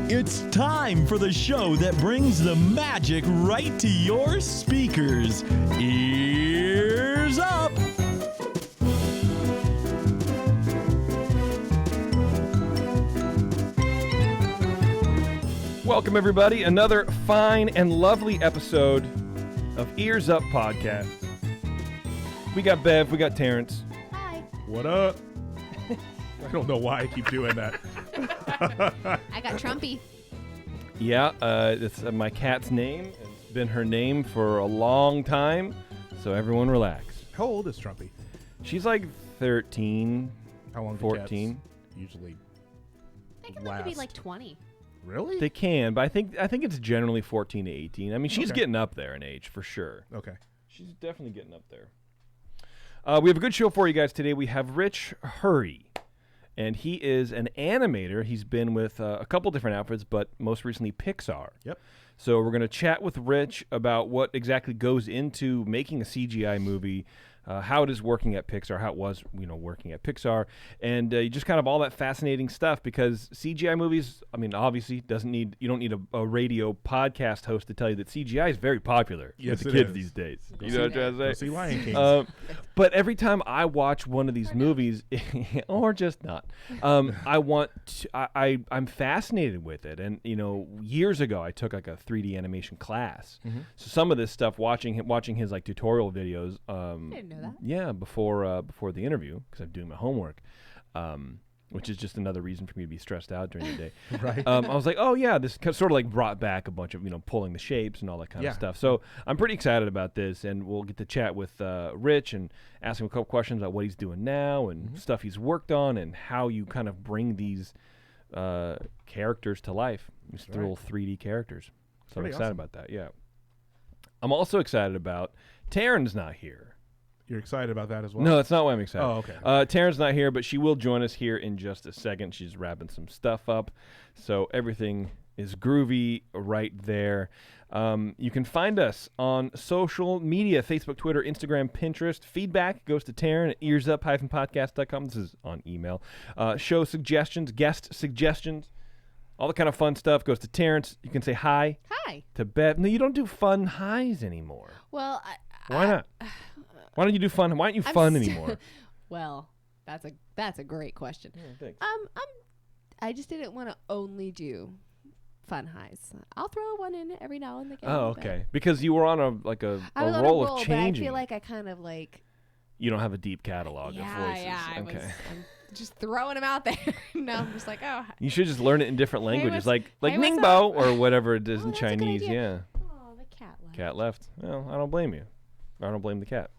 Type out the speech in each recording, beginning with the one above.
It's time for the show that brings the magic right to your speakers. Ears up! Welcome, everybody. Another fine and lovely episode of Ears Up Podcast. We got Bev, we got Terrence. Hi. What up? I don't know why I keep doing that. I got Trumpy. Yeah, it's my cat's name. It's been her name for a long time, so everyone relax. How old is Trumpy? She's like 13, How long do 14. cats usually They can live to be last? like 20. Really? They can, but I think it's generally 14 to 18. I mean, she's Okay. getting up there in age, for sure. Okay. She's definitely getting up there. We have a good show for you guys today. We have Rich Hurrey, and he is an animator. He's been with a couple different outfits, but most recently Pixar. Yep. So we're going to chat with Rich about what exactly goes into making a CGI movie, how it is working at Pixar, how it was, working at Pixar, and just kind of all that fascinating stuff. Because CGI movies, I mean, obviously, you don't need a radio podcast host to tell you that CGI is very popular Yes, with the it kids is. these days. Go You know what I'm trying Go to say? see Lion King. But every time I watch one of these movies, or just not, I'm fascinated with it. And years ago, I took like a 3D animation class. Mm-hmm. So some of this stuff, watching his like tutorial videos. I didn't know that. Yeah, before the interview, because I'm doing my homework. Which is just another reason for me to be stressed out during the day. Right. I was like, oh yeah, this sort of like brought back a bunch of pulling the shapes and all that kind of Yeah. stuff. So I'm pretty excited about this, and we'll get to chat with Rich and ask him a couple questions about what he's doing now and stuff he's worked on and how you kind of bring these characters to life. These Right. little 3D characters. So I'm Pretty excited awesome. about that. Yeah. I'm also excited about Taryn's not here. You're excited about that as well? No, that's not why I'm excited. Oh, okay. Taryn's not here, but she will join us here in just a second. She's wrapping some stuff up. So everything is groovy right there. You can find us on social media, Facebook, Twitter, Instagram, Pinterest. Feedback goes to Taryn at earsup-podcast.com. This is on email. Show suggestions, guest suggestions, all the kind of fun stuff goes to Terrence. You can say hi Hi. to Bev. No, you don't do fun highs anymore. Well, Why not? Why don't you do fun? Why aren't you I'm fun st- anymore? Well, that's a great question. Thanks. I just didn't want to only do fun highs. I'll throw one in every now and again. Oh, but okay. Because you were on a I was on roll a roll, of but I changing. feel like I kind of like. You don't have a deep catalog of Yeah, voices. yeah. Okay. I'm just throwing them out there. No, I'm just like, oh. You should just learn it in different languages, what's- like hey, what's Ningbo up? or whatever it is Oh, in that's a good Chinese. idea. Yeah. Oh, the cat left. Cat left. Well, I don't blame you. I don't blame the cat.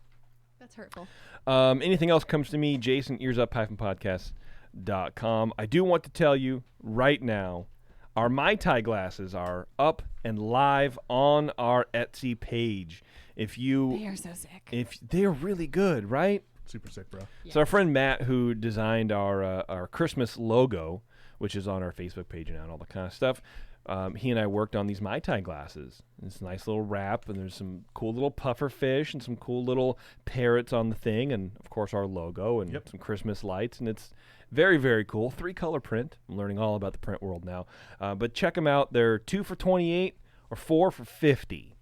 That's hurtful. Anything else comes to me, Jason, earsup-podcast.com. I do want to tell you right now, our Mai Tai glasses are up and live on our Etsy page. They are so sick. If they're really good, right? Super sick, bro. So our friend Matt, who designed our Christmas logo, which is on our Facebook page now and all that kind of stuff, he and I worked on these Mai Tai glasses. It's a nice little wrap, and there's some cool little puffer fish and some cool little parrots on the thing, and of course our logo and Yep. some Christmas lights, and it's very, very cool. 3-color print. I'm learning all about the print world now. But check them out. They're 2 for $28 or 4 for $50.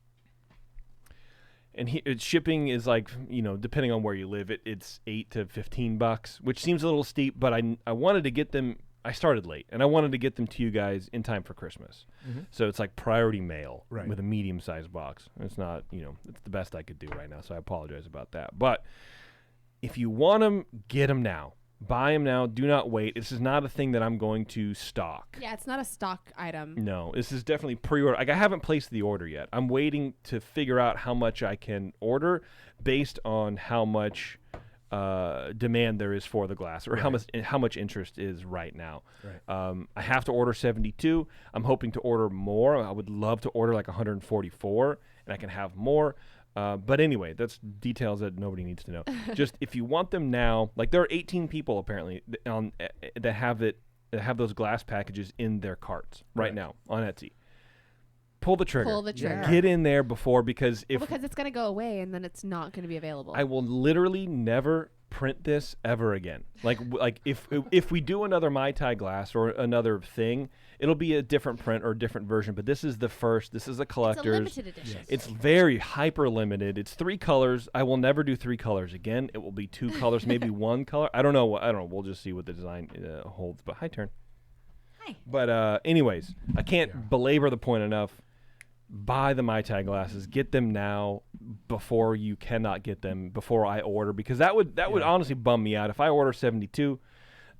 And shipping is like, depending on where you live, it's $8 to $15, which seems a little steep, but I wanted to get them. I started late, and I wanted to get them to you guys in time for Christmas. So it's like priority mail Right. with a medium-sized box. It's not, it's the best I could do right now, so I apologize about that. But if you want them, get them now. Buy them now. Do not wait. This is not a thing that I'm going to stock. Yeah, it's not a stock item. No, this is definitely pre-order. Like, I haven't placed the order yet. I'm waiting to figure out how much I can order based on how much demand there is for the glass, or how much interest is right now. Right. I have to order 72. I'm hoping to order more. I would love to order like 144, and I can have more. But anyway, that's details that nobody needs to know. Just if you want them now, like there are 18 people apparently that have those glass packages in their carts right now on Etsy. Pull the trigger. Pull the trigger. Yeah. Get in there before, because if Because it's going to go away and then it's not going to be available. I will literally never print this ever again. Like if we do another Mai Tai glass or another thing, it'll be a different print or a different version. But this is the first. This is a collector's. It's a limited edition. Yes. It's very hyper limited. It's 3 colors. I will never do 3 colors again. It will be 2 colors, maybe 1 color. I don't know. We'll just see what the design holds. But hi, Turn. Hi. But anyways, I can't belabor the point enough. Buy the Mai Tai glasses. Get them now before you cannot get them before I order, because that would honestly bum me out if I order 72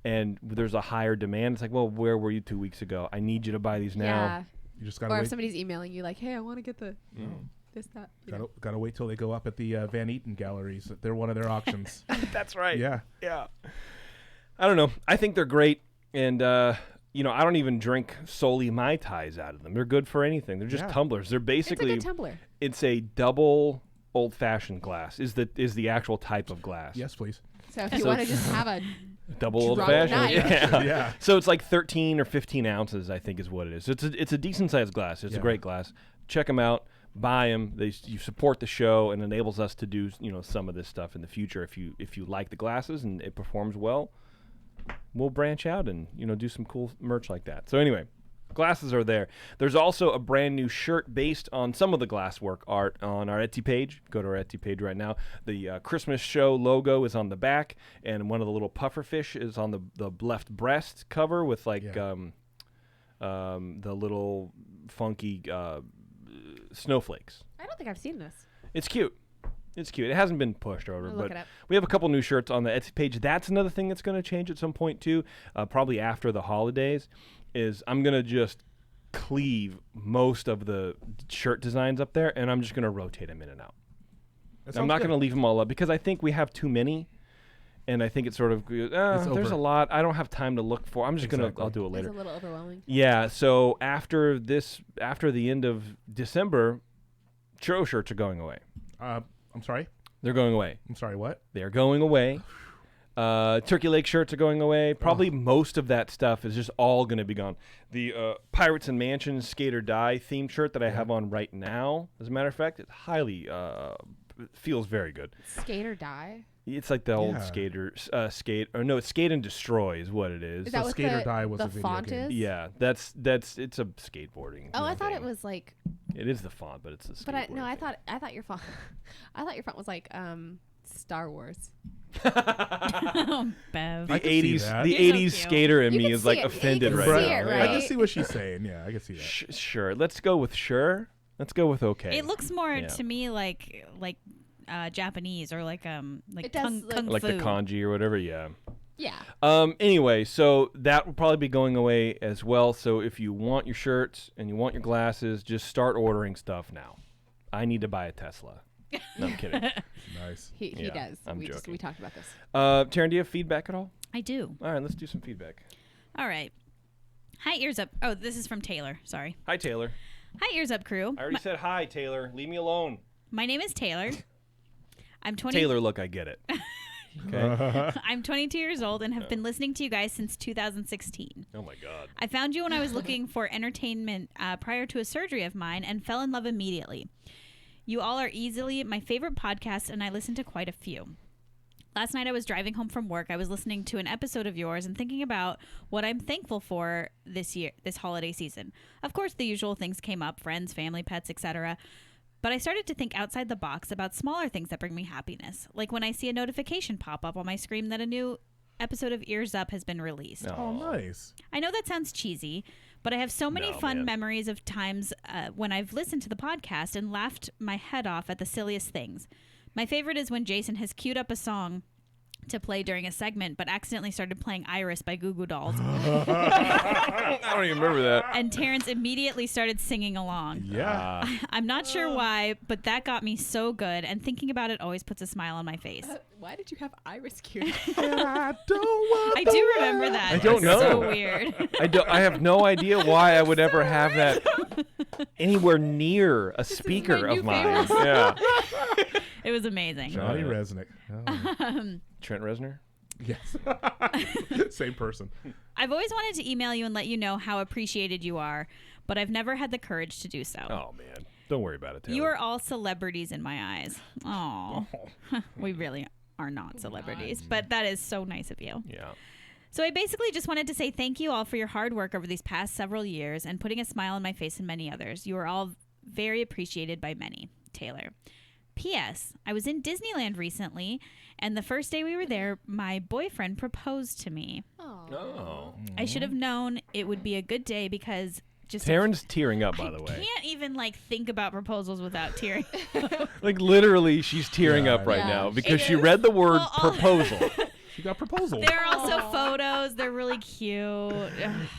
and there's a higher demand. It's like, well, where were you 2 weeks ago? I need you to buy these now. Yeah. You just gotta Or if wait. somebody's emailing you like, hey, I want to get the this, that. you know. Gotta wait till they go up at the Van Eaton galleries. They're one of their auctions. That's right. Yeah. Yeah. I don't know. I think they're great, and I don't even drink solely Mai Tais out of them. They're good for anything. They're just Yeah. tumblers. They're basically It's a good tumbler. it's a double old-fashioned glass. Is the actual type of glass? Yes, please. So if you want to just have a Double Drunk old-fashioned. night. Yeah. Yeah. So it's like 13 or 15 ounces, I think, is what it is. It's a decent-sized glass. It's a Yeah. great glass. Check them out. Buy them. You support the show and enables us to do some of this stuff in the future. If you like the glasses and it performs well, we'll branch out and do some cool merch like that. So anyway, glasses are there. There's also a brand new shirt based on some of the glasswork art on our Etsy page. Go to our Etsy page right now. The Christmas show logo is on the back, and one of the little pufferfish is on the left breast cover with the little funky snowflakes. I don't think I've seen this. It's cute. It's cute. It hasn't been pushed over, I'll look but it up. we have a couple new shirts on the Etsy page. That's another thing that's going to change at some point too, probably after the holidays, is I'm going to just cleave most of the shirt designs up there, and I'm just going to rotate them in and out. I'm not going to leave them all up because I think we have too many, and I think it's sort of, there's over. a lot. I don't have time to look for. I'm just I'll do it It's later. a little overwhelming. Yeah, so after the end of December, churro shirts are going away. I'm sorry. They're going away. I'm sorry. What? They're going away. Turkey Lake shirts are going away. Probably most of that stuff is just all going to be gone. The Pirates and Mansions Skate or Die themed shirt that I have on right now, as a matter of fact, it highly feels very good. Skate or die? It's like the old Yeah. skate, or no, it's Skate and Destroy is what it is. Is that what Skate or the, Die was the a video font game. is? Yeah, it's a skateboarding. Oh, I thought thing. it was like. It is the font, but it's the skateboarding. But I thing. thought your font. I thought your font was like Star Wars. Oh, Bev. The I can see 80s, that. the You're so 80s cute. skater in You me can is see like it. You offended can right see now. it, Yeah. right? I can see what she's saying. Yeah, I can see that. Sure. Let's go with sure. Let's go with okay. It looks more Yeah. to me like Japanese or like It does kung, look- kung like fu. the kanji or whatever. Yeah. Yeah. Anyway, so that will probably be going away as well. So if you want your shirts and you want your glasses, just start ordering stuff now. I need to buy a Tesla. No, I'm kidding. Nice. He Yeah, does. I'm we joking. talked about this. Taryn, do you have feedback at all? I do. All right, let's do some feedback. All right. Hi, Earzup. Oh, this is from Taylor. Sorry. Hi, Taylor. Hi, Earzup crew. I already said hi, Taylor. Leave me alone. My name is Taylor. I'm 20. Taylor, look, I get it. Okay. I'm 22 years old and have been listening to you guys since 2016. Oh my God. I found you when I was looking for entertainment prior to a surgery of mine and fell in love immediately. You all are easily my favorite podcast, and I listen to quite a few. Last night I was driving home from work. I was listening to an episode of yours and thinking about what I'm thankful for this holiday season. Of course, the usual things came up: friends, family, pets, etc. But I started to think outside the box about smaller things that bring me happiness, like when I see a notification pop up on my screen that a new episode of Earzup has been released. Oh, nice. I know that sounds cheesy, but I have so many No, fun man. memories of times when I've listened to the podcast and laughed my head off at the silliest things. My favorite is when Jason has queued up a song to play during a segment, but accidentally started playing Iris by Goo Goo Dolls, I don't even remember that. and Terrence immediately started singing along. Yeah. I'm not sure why, but that got me so good, and thinking about it always puts a smile on my face. Why did you have Iris cute? I don't want I the do remember that. I don't It's know. so weird. I have no idea why I would ever have that anywhere near a speaker my new of mine. favorite Yeah. It was amazing. Johnny Resnick. Oh. Trent Reznor? Yes. Same person. I've always wanted to email you and let you know how appreciated you are, but I've never had the courage to do so. Oh, man. Don't worry about it, Taylor. You are all celebrities in my eyes. Oh, we really are not celebrities. But that is so nice of you. Yeah. So I basically just wanted to say thank you all for your hard work over these past several years and putting a smile on my face and many others. You are all very appreciated by many. Taylor. P.S. I was in Disneyland recently, and the first day we were there, my boyfriend proposed to me. Oh. I should have known it would be a good day because just Taryn's tearing up, by I the way. can't even think about proposals without tearing. Like literally, she's tearing up right Yeah. now because It she is. read the word Well, proposal. She got proposal. There are also photos. They're really cute. All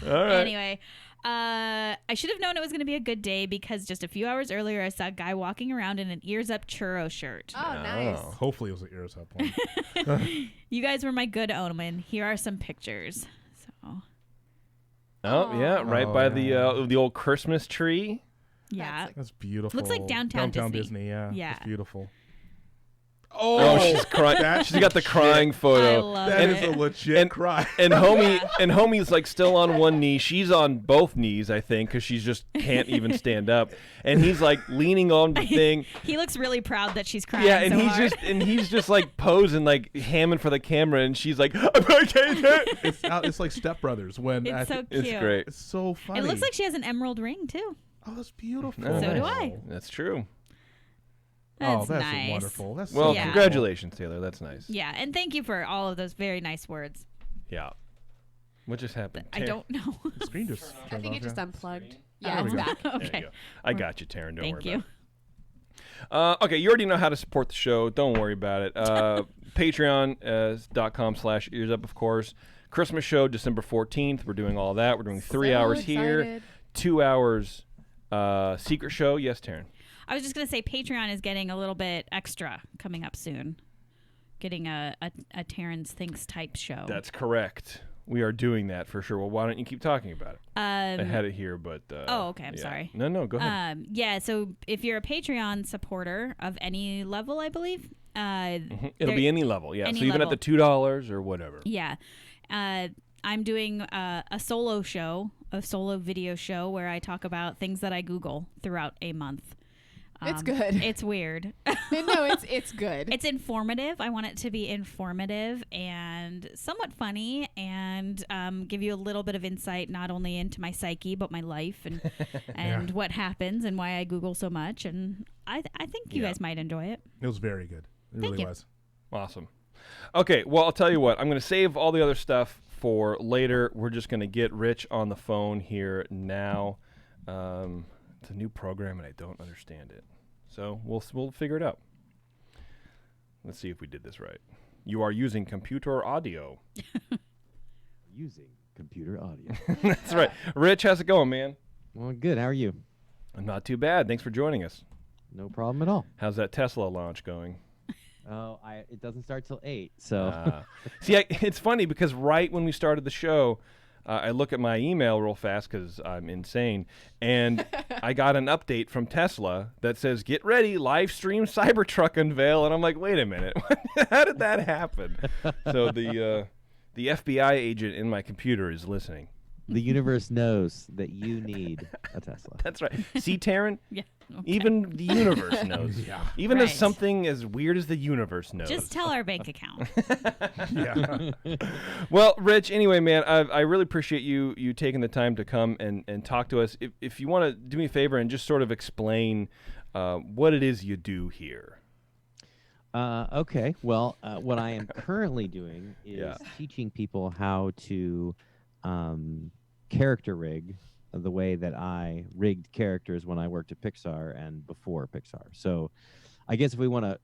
right. Anyway, I should have known it was going to be a good day because just a few hours earlier, I saw a guy walking around in an Earzup churro shirt. Oh, nice. Hopefully it was an Earzup one. You guys were my good omen. Here are some pictures. So, Oh yeah, right Oh, by yeah. the old Christmas tree. yeah. That's beautiful. Looks like downtown Disney. Yeah. Yeah. That's beautiful. Oh, she's crying. That's She's got the legit. crying I photo. love That is it. a legit and- cry. And homie's like still on one knee. She's on both knees, I think, because she's just can't even stand up. And he's like leaning on the thing. He looks really proud that she's crying. Yeah, and so he's hard. just like posing, like hamming for the camera, and she's like, I can't. It's like Step Brothers when It's so It's cute. great. it's so funny. It looks like she has an emerald ring too. Oh, that's beautiful. Oh, So do nice. I. That's true. That's that's nice. wonderful. That's Well, so Yeah. congratulations, Taylor. That's nice. Yeah, and thank you for all of those very nice words. Yeah. What just happened? I don't know. The screen just I turned think off, it just yeah. unplugged. Oh, Yeah, it's we go. back. There you Okay. go. I got you, Taryn. Don't Thank worry you. about it. Okay, you already know how to support the show. Don't worry about it. Patreon.com/earsup, of course. Christmas show, December 14th. We're doing all that. We're doing 3 So hours here, excited. 2 hours secret show. Yes, Taryn. I was just gonna say Patreon is getting a little bit extra coming up soon. Getting a Terrence Thinks type show. That's correct. We are doing that for sure. Well, why don't you keep talking about it? I um, had it here, but Oh, okay, I'm yeah. sorry. No, go ahead. yeah, so if you're a Patreon supporter of any level, I believe, It'll there- be any level, yeah. any So even level. at the $2 or whatever. yeah, I'm doing a solo show, a solo video show where I talk about things that I Google throughout a month. It's good. It's weird. No, it's good. It's informative. I want it to be informative and somewhat funny and give you a little bit of insight not only into my psyche but my life and what happens and why I Google so much. And I think you Yeah. guys might enjoy it. It was very good. It Thank really you. was. Awesome. Okay, well, I'll tell you what. I'm going to save all the other stuff for later. We're just going to get Rich on the phone here now. It's a new program, and I don't understand it. So we'll figure it out. Let's see if we did this right. You are using computer audio. Using computer audio. That's right. Rich, how's it going, man? Well, good. How are you? Not too bad. Thanks for joining us. No problem at all. How's that Tesla launch going? Oh, it doesn't start till 8. So See, it's funny because right when we started the show, I look at my email real fast because I'm insane, and I got an update from Tesla that says, "Get ready, live stream Cybertruck unveil," and I'm like, "Wait a minute, how did that happen?" So the FBI agent in my computer is listening. the universe knows that you need a Tesla. That's right. See, Taryn, Yeah. Okay. even the universe knows. Yeah. Even Right. as something as weird as the universe knows. Just tell our bank account. Yeah. Well, Rich, anyway, man, I really appreciate you taking the time to come and talk to us. If you want to do me a favor and just sort of explain what it is you do here. Okay. Well, what I am currently doing is Yeah. teaching people how to character rig the way that I rigged characters when I worked at Pixar and before Pixar. So I guess if we want to,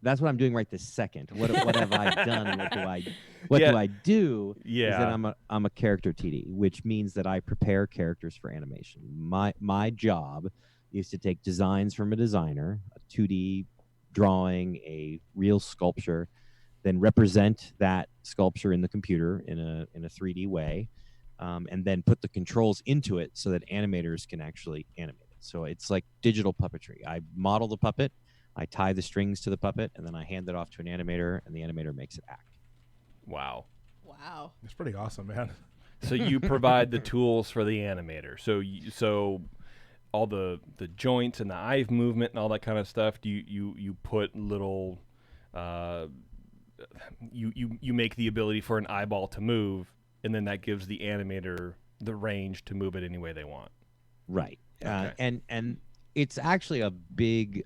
that's what I'm doing right this second. What have I done? And what Yeah. do I do? Yeah. Is that I'm a character TD, which means that I prepare characters for animation. My job is to take designs from a designer, a 2D drawing, a real sculpture, then represent that sculpture in the computer in a 3D way, and then put the controls into it so that animators can actually animate it. So it's like digital puppetry. I model the puppet, I tie the strings to the puppet, and then I hand it off to an animator, and the animator makes it act. Wow. Wow. It's pretty awesome, man. So you provide the tools for the animator. So all the joints and the eye movement and all that kind of stuff. Do you put little you make the ability for an eyeball to move, and then that gives the animator the range to move it any way they want. Right. Okay. And it's actually a big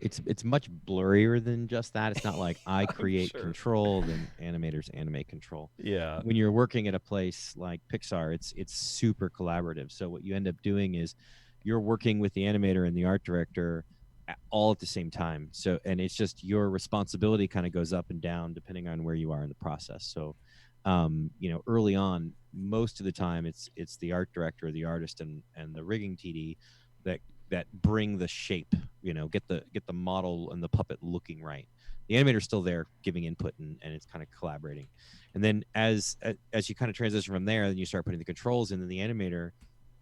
it's much blurrier than just that. It's not like I create sure. control, then animators animate control. Yeah. When you're working at a place like Pixar, it's super collaborative. So what you end up doing is you're working with the animator and the art director all at the same time. So, and it's just your responsibility kind of goes up and down depending on where you are in the process. So, early on, most of the time it's the art director, the artist, and the rigging TD that bring the shape, get the model and the puppet looking right. The animator's still there giving input, and it's kind of collaborating. And then as you kind of transition from there, then you start putting the controls in, and the animator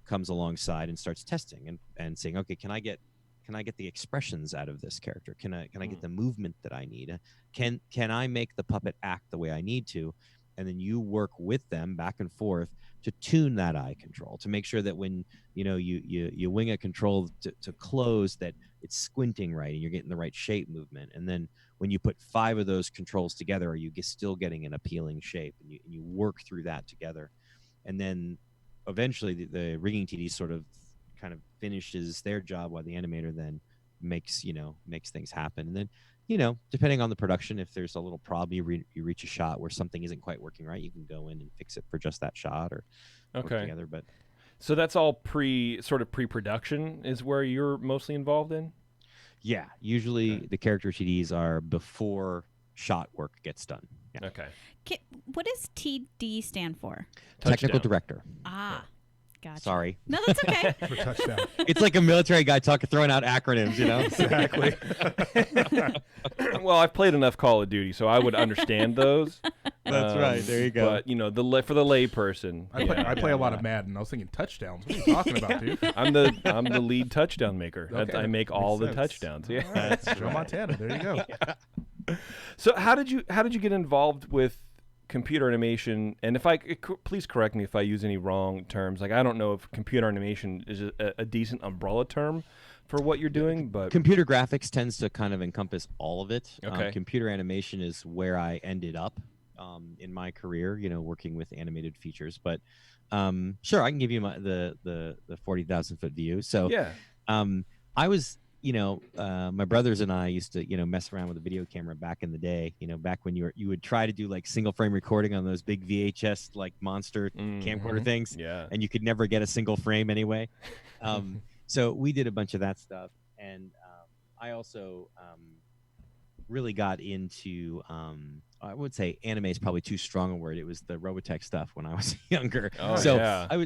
comes alongside and starts testing and saying, okay, can I get the expressions out of this character? Can I get the movement that I need? Can I make the puppet act the way I need to? And then you work with them back and forth to tune that eye control, to make sure that when you wing a control to close, that it's squinting right and you're getting the right shape movement. And then when you put 5 of those controls together, are you still getting an appealing shape? And you work through that together. And then eventually the rigging TD sort of kind of finishes their job, while the animator then makes things happen. And then depending on the production, if there's a little problem, you reach a shot where something isn't quite working right, you can go in and fix it for just that shot or work together. But so that's all pre-production is where you're mostly involved in? Yeah, usually the character TDs are before shot work gets done. Yeah. Okay. What does TD stand for? Technical Touchdown. director. Ah, gotcha. Sorry. No, that's okay. For touchdown. It's like a military guy throwing out acronyms, Exactly. Well, I've played enough Call of Duty, so I would understand those. That's right. There you go. But for the lay person, I play a lot of Madden. I was thinking touchdowns. What are you talking about, dude? I'm the lead touchdown maker. Okay, I make all the makes sense. touchdowns. Yeah. That's Joe right. Montana. There you go. So how did you get involved with computer animation? And if please correct me if I use any wrong terms. Like, I don't know if computer animation is a decent umbrella term for what you're doing, but Computer graphics tends to kind of encompass all of it. Okay. Computer animation is where I ended up in my career, working with animated features. But sure, I can give you the 40,000 foot view. So yeah. I was, my brothers and I used to, mess around with a video camera back in the day. Back when you would try to do like single frame recording on those big VHS like monster camcorder things, Yeah. and you could never get a single frame anyway. So we did a bunch of that stuff, and I also really got into. I would say anime is probably too strong a word. It was the Robotech stuff when I was younger. Oh, so yeah.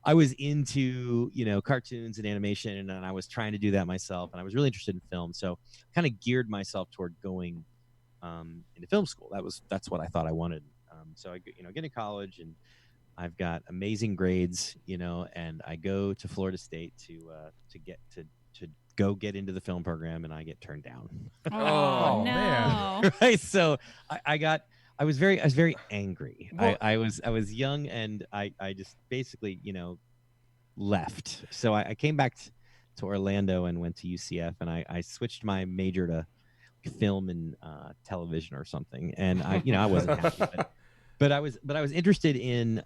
I was into cartoons and animation, and I was trying to do that myself, and I was really interested in film. So kind of geared myself toward going into film school. That's what I thought I wanted. So I get to college, and I've got amazing grades, and I go to Florida State to go get into the film program, and I get turned down. Oh, no. man. Right. So I was very angry. Well- I was young, and I just basically, left. So I came back to Orlando and went to UCF, and I switched my major to film and television or something. And I wasn't happy, but I was interested in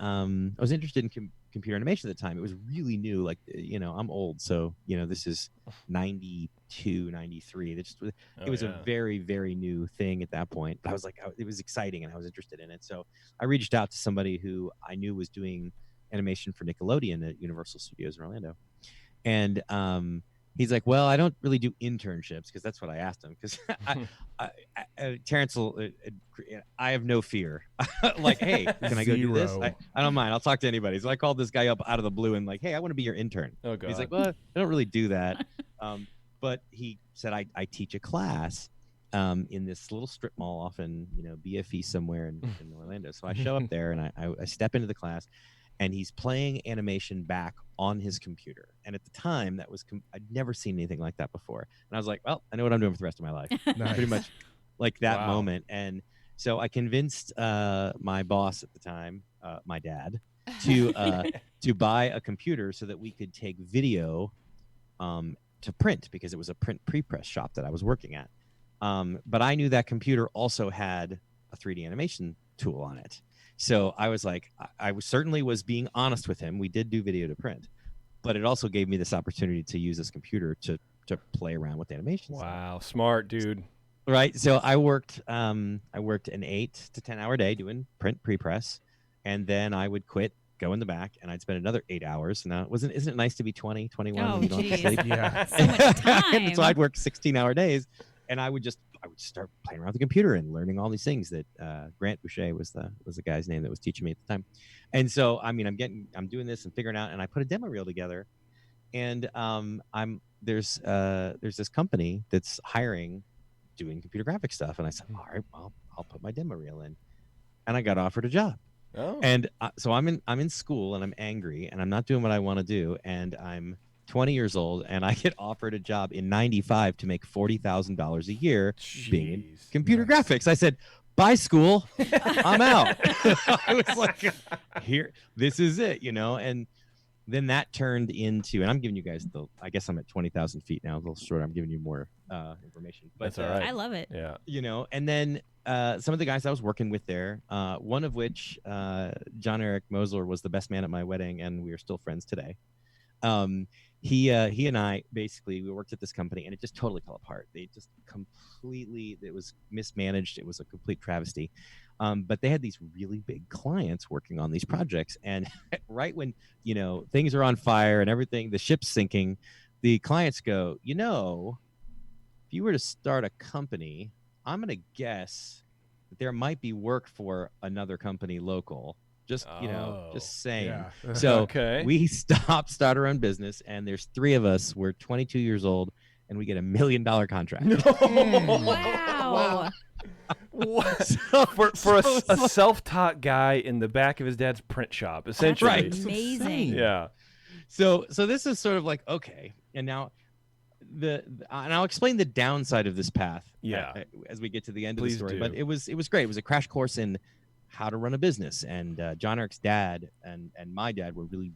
computer animation at the time. It was really new. Like, I'm old, so this is 92, 93. It was a very, very new thing at that point. But I was like, it was exciting, and I was interested in it. So I reached out to somebody who I knew was doing animation for Nickelodeon at Universal Studios in Orlando, and he's like, well, I don't really do internships, because that's what I asked him. Because Terrence I have no fear. Like, hey, can I go do this? Zero. I don't mind. I'll talk to anybody. So I called this guy up out of the blue and like, hey, I want to be your intern. Oh, God. He's like, well, I don't really do that. But he said, I teach a class in this little strip mall off in BFE somewhere in Orlando. So I show up there, and I step into the class, and he's playing animation back on his computer. And at the time, I'd never seen anything like that before. And I was like, well, I know what I'm doing for the rest of my life. Nice. Pretty much like that Wow. moment. And so I convinced my boss at the time, my dad, to buy a computer so that we could take video to print, because it was a print pre-press shop that I was working at. But I knew that computer also had a 3D animation tool on it. So I was like, certainly was being honest with him. We did do video to print, but it also gave me this opportunity to use this computer to play around with animation. Wow, smart dude. Right. So I worked an 8 to 10 hour day doing print pre-press, and then I would quit, go in the back, and I'd spend another 8 hours. Now, isn't it nice to be 20, 21 Oh, when you don't have to geez. sleep? Yeah. So much time. And so I'd work 16-hour days, and I would start playing around with the computer and learning all these things that Grant Boucher was the guy's name that was teaching me at the time. And so I mean, I'm doing this and figuring out, and I put a demo reel together, and there's this company that's hiring, doing computer graphic stuff, and I said, all right, well, I'll put my demo reel in, and I got offered a job. Oh. And so I'm in school, and I'm angry, and I'm not doing what I want to do, and I'm 20 years old, and I get offered a job in '95 to make $40,000 a year being in Jeez. computer graphics. I said, bye school, I'm out. I was like, here, this is it, and then that turned into, and I'm giving you guys I guess I'm at 20,000 feet now, a little short. I'm giving you more information. But, That's all right. I love it. Yeah. and then some of the guys I was working with there, one of which, John Eric Mosler, was the best man at my wedding, and we are still friends today. He and I, basically, we worked at this company, and it just totally fell apart. They just completely, it was mismanaged. It was a complete travesty. But they had these really big clients working on these projects, and right when things are on fire and everything, the ship's sinking, the clients go, if you were to start a company, I'm gonna guess that there might be work for another company local. Just just saying. Yeah. So Okay. we start our own business, and there's 3 of us. We're 22 years old, and we get $1 million contract. Wow. What? So- For so- a self-taught guy in the back of his dad's print shop, essentially. Right. Amazing. Yeah. So this is sort of like, okay, and now and I'll explain the downside of this path. Yeah. As we get to the end Please of the story, do. but it was great. It was a crash course in how to run a business, and John Eric's dad and my dad were really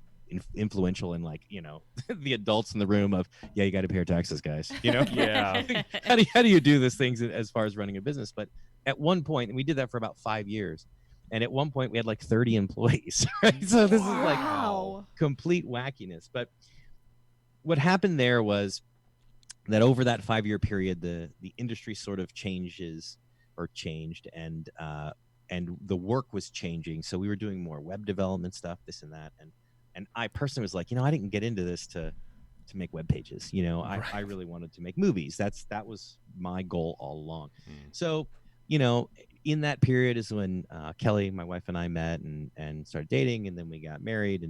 influential in, like, the adults in the room of, yeah, you got to pay your taxes, guys. Yeah. how do you do these things as far as running a business? But at one point, and we did that for about 5 years, and at one point we had like 30 employees. Right? So this is like Wow. complete wackiness. But what happened there was that over that 5-year period, the industry sort of changed, and the work was changing. So we were doing more web development stuff, this and that, and I personally was like, I didn't get into this to make web pages. I really wanted to make movies. That was my goal all along. So, in that period is when Kelly, my wife, and I met and started dating, and then we got married,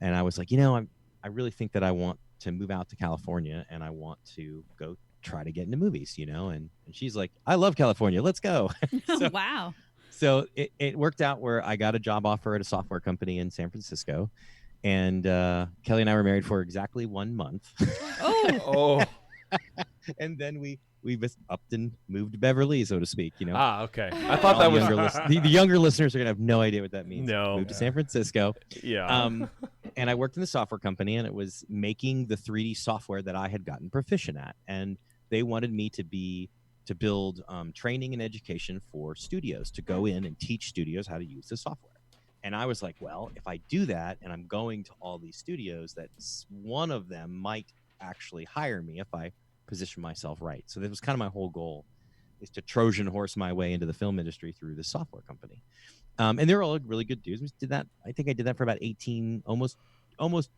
and I was like, I really think that I want to move out to California, and I want to go try to get into movies, and she's like, I love California, let's go. Wow. So it worked out where I got a job offer at a software company in San Francisco, and Kelly and I were married for exactly 1 month. Oh. Oh. And then we just upped and moved to Beverly, so to speak. Okay. I thought that was. The younger listeners are gonna have no idea what that means. No. Moved to San Francisco. Yeah. And I worked in the software company, and it was making the 3D software that I had gotten proficient at, and they wanted me to build training and education for studios, to go in and teach studios how to use the software. And I was like, well, if I do that, and I'm going to all these studios, that one of them might actually hire me if I position myself right. So that was kind of my whole goal, is to Trojan horse my way into the film industry through the software company. And they're all really good dudes. We did that. I think I did that for about 18, almost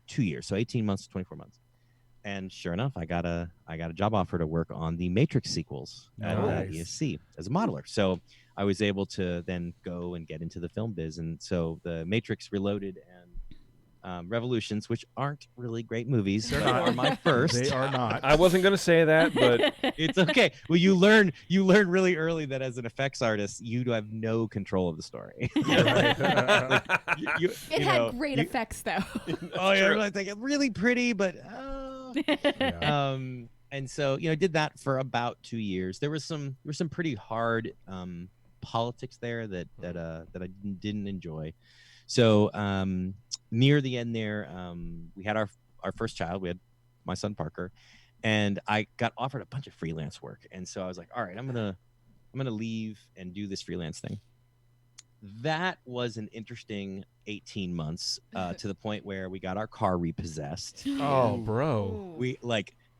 2 years. So 18 months, 24 months. And sure enough, I got a job offer to work on the Matrix sequels at Nice. ESC as a modeler. So I was able to then go and get into the film biz. And so the Matrix Reloaded and Revolutions, which aren't really great movies, are my first. They are not. I wasn't gonna say that, but It's okay. Well, you learn really early that as an effects artist, you have no control of the story. Right. It had great effects, though. Oh yeah, I think it's really pretty, but Yeah. and so did that for about 2 years. There were some pretty hard politics there that I didn't enjoy. So near the end there, we had our first child. We had my son Parker, and I got offered a bunch of freelance work. And so I was like, all right, I'm gonna gonna leave and do this freelance thing. That was an interesting 18 months to the point where we got our car repossessed. Oh, bro. We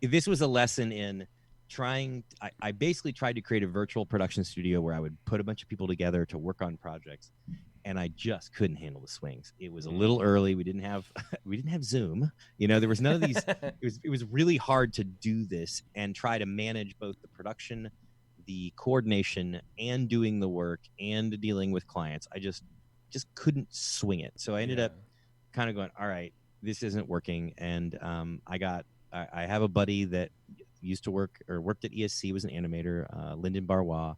this was a lesson in I basically tried to create a virtual production studio where I would put a bunch of people together to work on projects, and I just couldn't handle the swings. It was a little early. We didn't have Zoom. There was none of these. It was really hard to do this and try to manage both the production, the coordination, and doing the work and dealing with clients. I just couldn't swing it. So I ended up kind of going, all right, this isn't working. And I have a buddy that used to worked at ESC, was an animator, Lyndon Barrois,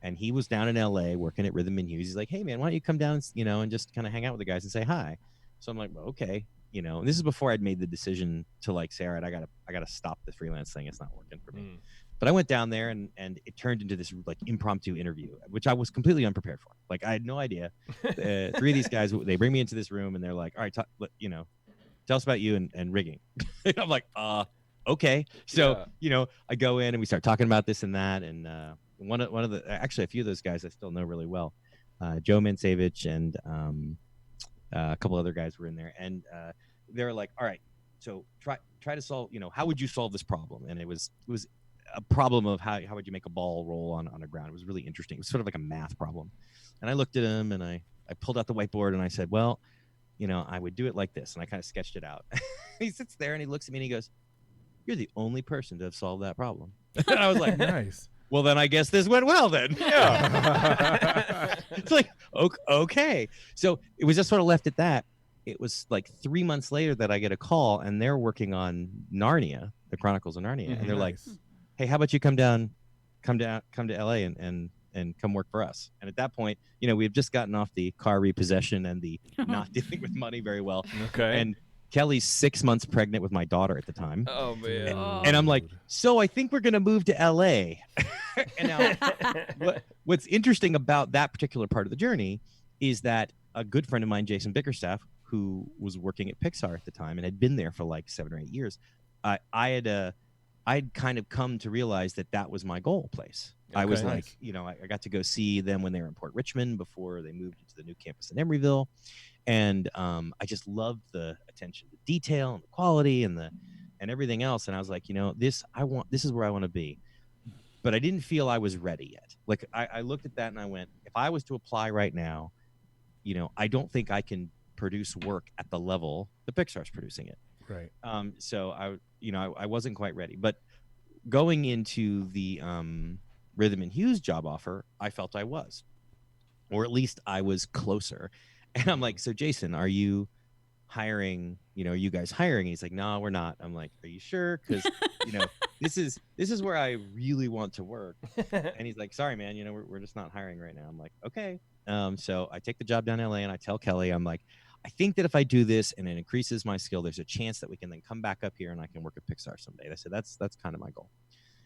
and he was down in LA working at Rhythm and Hughes. He's like, hey man, why don't you come down, and just kind of hang out with the guys and say hi. So I'm like, well, okay, and this is before I'd made the decision to like say, all right, I gotta stop the freelance thing. It's not working for me. But I went down there and it turned into this like impromptu interview, which I was completely unprepared for. Like I had no idea. 3 of these guys, they bring me into this room and they're like, all right, tell us about you and rigging. And I'm like, okay. So, I go in and we start talking about this and that. And actually a few of those guys I still know really well. Joe Mancevich and a couple other guys were in there. And they were like, all right, so try to solve, how would you solve this problem? And it was a problem of how would you make a ball roll on a ground. It was really interesting. It was sort of like a math problem. And I looked at him and I pulled out the whiteboard and I said, well, I would do it like this. And I kind of sketched it out. He sits there and he looks at me and he goes, you're the only person to have solved that problem. And I was like, Nice. Well, then I guess this went well then. Yeah. It's like, okay. So it was just sort of left at that. It was like 3 months later that I get a call and they're working on Narnia, the Chronicles of Narnia. And they're like, hey, how about you come to LA and come work for us? And at that point, we had just gotten off the car repossession and the not dealing with money very well. Okay. And Kelly's 6 months pregnant with my daughter at the time. Oh man. And I'm like, so I think we're going to move to LA. And now what's interesting about that particular part of the journey is that a good friend of mine, Jason Bickerstaff, who was working at Pixar at the time and had been there for like 7 or 8 years, I'd kind of come to realize that was my goal place. Okay. I was like, I got to go see them when they were in Port Richmond before they moved into the new campus in Emeryville. And I just loved the attention to detail and the quality and everything else. And I was like, this is where I want to be. But I didn't feel I was ready yet. Like I looked at that and I went, if I was to apply right now, I don't think I can produce work at the level that Pixar's producing it. Right. So I wasn't quite ready. But going into the Rhythm and Hughes job offer, I felt I was, or at least I was closer. And I'm like, so Jason, are you hiring? Are you guys hiring? And he's like, no, we're not. I'm like, are you sure? Because this is where I really want to work. And he's like, sorry, man, we're just not hiring right now. I'm like, okay. So I take the job down in LA and I tell Kelly, I'm like, I think that if I do this and it increases my skill, there's a chance that we can then come back up here and I can work at Pixar someday. I said, that's kind of my goal.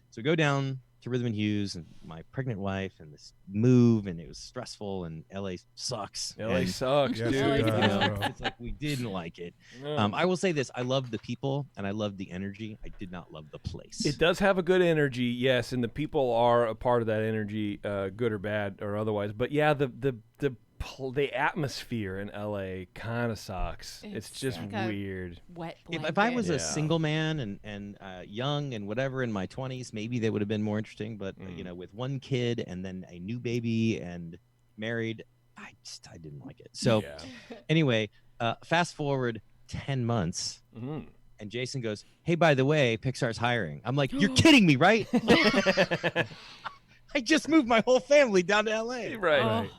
So go down to Rhythm and Hughes and my pregnant wife and this move, and it was stressful, and LA sucks. LA sucks, Yes, dude. it does, bro. It's like we didn't like it. No. I will say this: I loved the people and I loved the energy. I did not love the place. It does have a good energy, yes, and the people are a part of that energy, good or bad or otherwise. But yeah, the atmosphere in LA kind of sucks. It's just like a weird. Wet blanket. If I was Yeah. a single man and young and whatever in my 20s, maybe they would have been more interesting. But with one kid and then a new baby and married, I didn't like it. So anyway, fast forward 10 months. Mm. And Jason goes, hey, by the way, Pixar's hiring. I'm like, you're kidding me, right? I just moved my whole family down to LA. Right.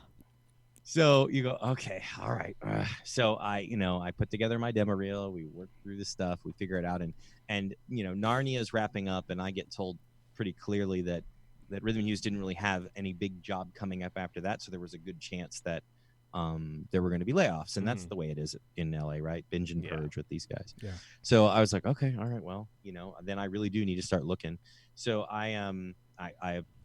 So you go, okay, all right. So I put together my demo reel. We worked through the stuff. We figure it out. And Narnia is wrapping up, and I get told pretty clearly that Rhythm and Hughes didn't really have any big job coming up after that. So there was a good chance that there were going to be layoffs. And that's the way it is in LA, right? Binge and purge with these guys. Yeah. So I was like, okay, all right, well, then I really do need to start looking. So I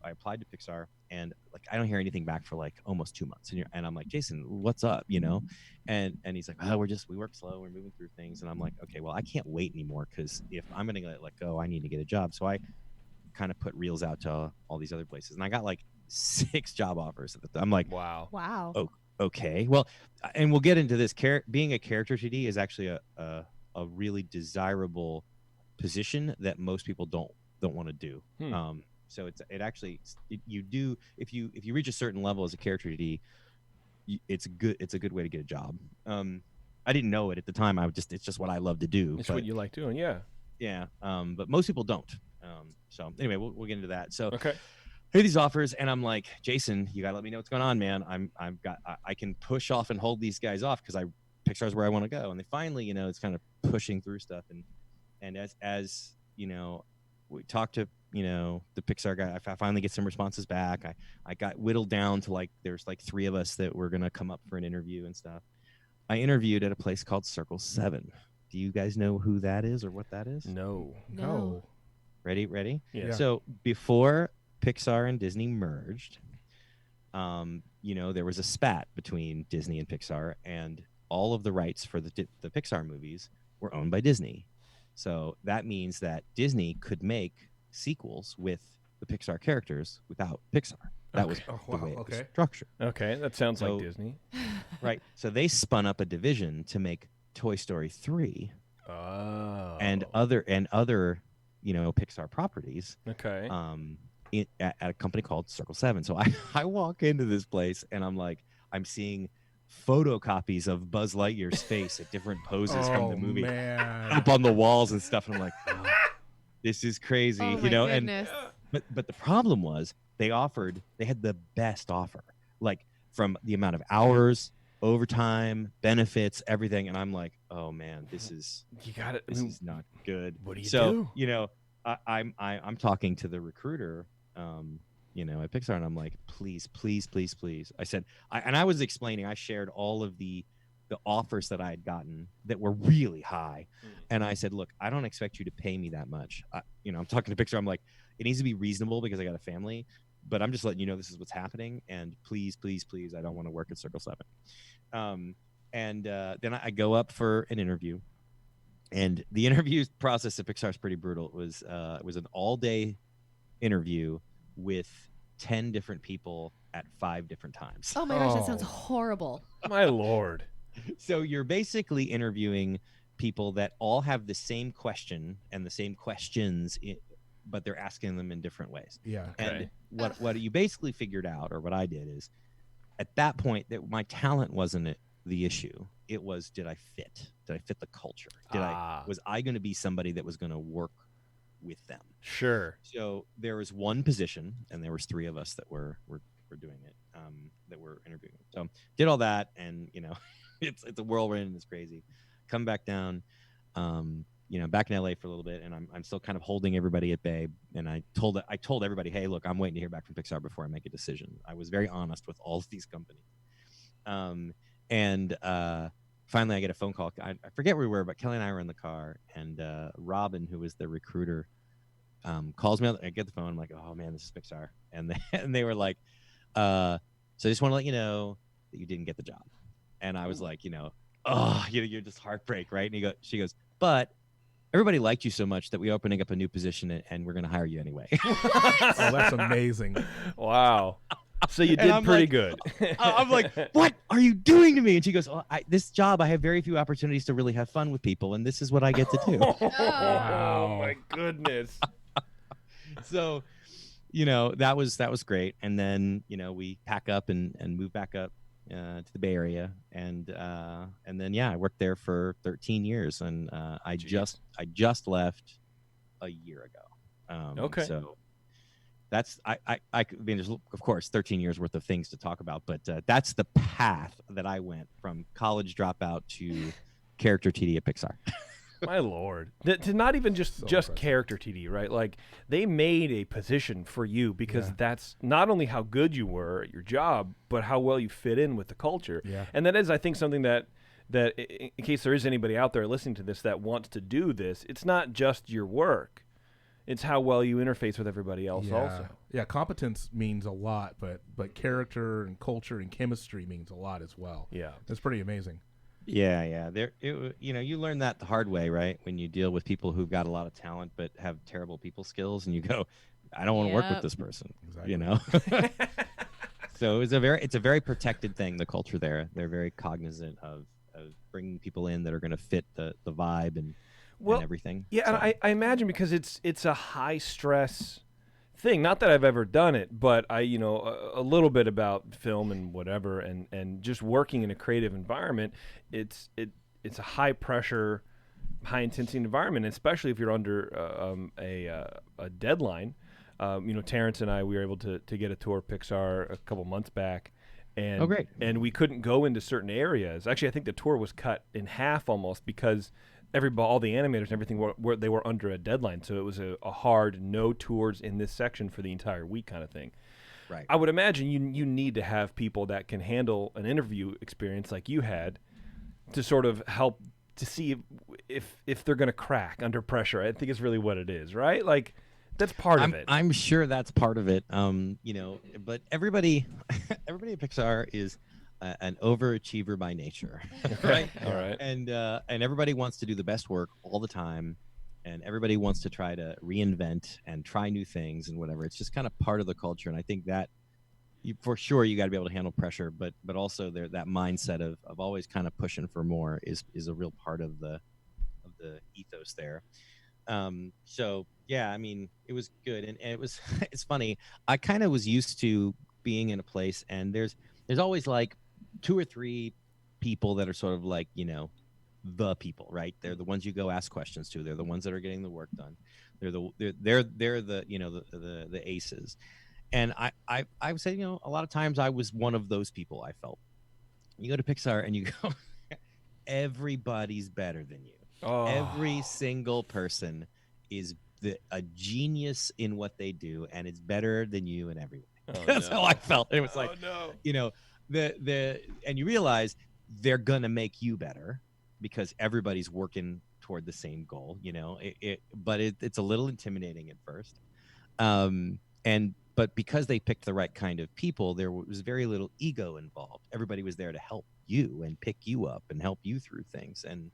applied to Pixar, and like I don't hear anything back for like almost 2 months. And I'm like, Jason, what's up? And he's like, oh, we work slow, we're moving through things. And I'm like, okay, well, I can't wait anymore, because if I'm gonna let go, I need to get a job. So I kind of put reels out to all these other places, and I got like 6 job offers at the time. I'm like, Wow. Wow. Oh, okay. Well, and we'll get into this. Being a character TD is actually a really desirable position that most people don't want to do. So it actually you do if you reach a certain level as a character TD, it's a good way to get a job. I didn't know it at the time. It's just what I love to do. It's what you like doing, yeah. Yeah. But most people don't. So anyway, we'll get into that. So Okay. I hear these offers, and I'm like, Jason, you gotta let me know what's going on, man. I can push off and hold these guys off because Pixar's where I want to go. And they finally, it's kind of pushing through stuff, and as we talked to the Pixar guy, I finally get some responses back. I got whittled down to there's 3 of us that were gonna come up for an interview and stuff. I interviewed at a place called Circle 7. Do you guys know who that is or what that is? No. No. Ready? Yeah. So before Pixar and Disney merged, there was a spat between Disney and Pixar, and all of the rights for the Pixar movies were owned by Disney. So that means that Disney could make sequels with the Pixar characters without Pixar. That was the way it was structured. Okay, that sounds like Disney. Right. So they spun up a division to make Toy Story 3 and other Pixar properties. Okay. At a company called Circle 7. So I walk into this place and I'm seeing photocopies of Buzz Lightyear's face at different poses from the movie up on the walls and stuff. And I'm like, this is crazy, Oh my goodness. But the problem was they had the best offer, from the amount of hours, overtime, benefits, everything. And I'm like, oh man, this is not good. What do you do? I'm talking to the recruiter, at Pixar, and I'm like, please. I said, I was explaining, I shared all of the offers that I had gotten that were really high. And I said, look, I don't expect you to pay me that much. I'm talking to Pixar. I'm like, it needs to be reasonable because I got a family, but I'm just letting you know this is what's happening. And please, I don't want to work at Circle 7. Then I go up for an interview. And the interview process at Pixar is pretty brutal. It was an all-day interview with 10 different people at 5 different times. Oh my gosh, that sounds horrible. My Lord. So you're basically interviewing people that all have the same question and the same questions, but they're asking them in different ways. Yeah. And what you basically figured out, or what I did, is at that point that my talent wasn't the issue. It was, did I fit? Did I fit the culture? Was I going to be somebody that was going to work with them? Sure. So there was one position, and there was 3 of us that were doing it, that were interviewing. So did all that, and it's a whirlwind and it's crazy. Come back down, back in LA for a little bit, and I'm still kind of holding everybody at bay. And I told everybody, hey, look, I'm waiting to hear back from Pixar before I make a decision. I was very honest with all of these companies. Finally I get a phone call. I forget where we were, but Kelly and I were in the car, and Robin, who was the recruiter, calls me. I get the phone. I'm like, oh man, this is Pixar. And they were like, so I just want to let you know that you didn't get the job. And I was like, you're just heartbreak, right? And she goes, but everybody liked you so much that we're opening up a new position and we're going to hire you anyway. Oh, that's amazing. Wow. So you did pretty good. I'm like, what are you doing to me? And she goes, this job, I have very few opportunities to really have fun with people, and this is what I get to do. Oh my goodness. So, that was great. And then, we pack up and move back up to the Bay Area, and then I worked there for 13 years, and I just left a year ago. Okay. So that's I mean, there's of course 13 years worth of things to talk about, but that's the path that I went from college dropout to character TD at Pixar. My Lord. To not even just impressive. character TD, right? Like, they made a position for you because that's not only how good you were at your job, but how well you fit in with the culture. Yeah. And that is, I think, something that in case there is anybody out there listening to this that wants to do this, it's not just your work. It's how well you interface with everybody else also. Yeah, competence means a lot, but character and culture and chemistry means a lot as well. Yeah. It's pretty amazing. Yeah. You learn that the hard way, right? When you deal with people who've got a lot of talent but have terrible people skills, and you go, I don't want to work with Yep. this person. Exactly. You know. So it's a very protected thing. The culture there, they're very cognizant of bringing people in that are going to fit the vibe and everything. Yeah, So, and I imagine because it's a high stress thing. Not that I've ever done it, but I a little bit about film and whatever, and just working in a creative environment. It's a high pressure, high intensity environment, especially if you're under a deadline. Terrence and I, we were able to get a tour of Pixar a couple months back, and Oh, great. and we couldn't go into certain areas. Actually, I think the tour was cut in half almost because all the animators and everything were under a deadline, so it was a hard no tours in this section for the entire week kind of thing. right. I would imagine you need to have people that can handle an interview experience like you had to sort of help to see if they're going to crack under pressure. I think is really what it is, right? Like that's part of it. I'm sure that's part of it. But everybody at Pixar is an overachiever by nature, right? All right. And everybody wants to do the best work all the time, and everybody wants to try to reinvent and try new things and whatever. It's just kind of part of the culture, and I think that for sure you got to be able to handle pressure, but also that mindset of always kind of pushing for more is a real part of the ethos there. So yeah, I mean, it was good, and it was it's funny. I kind of was used to being in a place, and there's always like 2 or 3 people that are sort of like the people, right? They're the ones you go ask questions to. They're the ones that are getting the work done. They're the aces. And I would say a lot of times I was one of those people. I felt you go to Pixar and you go, everybody's better than you. Oh. Every single person is a genius in what they do, and it's better than you in every way. That's how I felt. It was like, and you realize they're gonna make you better because everybody's working toward the same goal. But it's a little intimidating at first, but because they picked the right kind of people, there was very little ego involved. Everybody was there to help you and pick you up and help you through things, and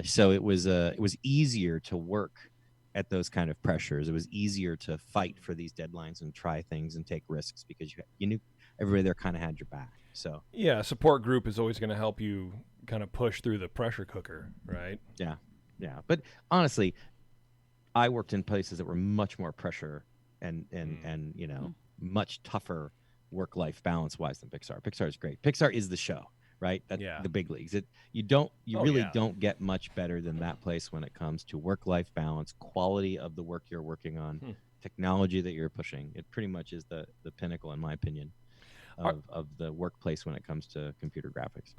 so it was easier to work at those kind of pressures. It was easier to fight for these deadlines and try things and take risks because you knew everybody there kind of had your back. So yeah, a support group is always going to help you kind of push through the pressure cooker, right? Yeah. But honestly, I worked in places that were much more pressure and much tougher work-life balance-wise than Pixar. Pixar is great. Pixar is the show, right? That's the big leagues. You really don't get much better than that place when it comes to work-life balance, quality of the work you're working on, technology that you're pushing. It pretty much is the pinnacle, in my opinion, of the workplace when it comes to computer graphics.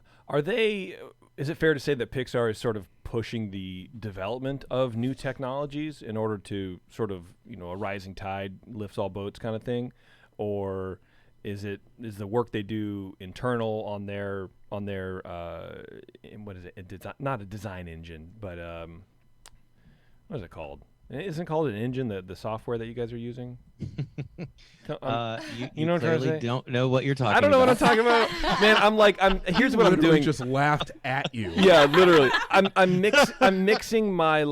Is it fair to say that Pixar is sort of pushing the development of new technologies in order to sort of, a rising tide lifts all boats kind of thing? Or is the work they do internal on their what is it? Not a design engine, but what is it called? Isn't it called an engine, the software that you guys are using? You know what I'm trying to clearly say? don't know what you're talking about. I don't know what I'm talking about. Man, here's what I'm Literally doing. just laughed at you. Yeah, literally. I'm mixing my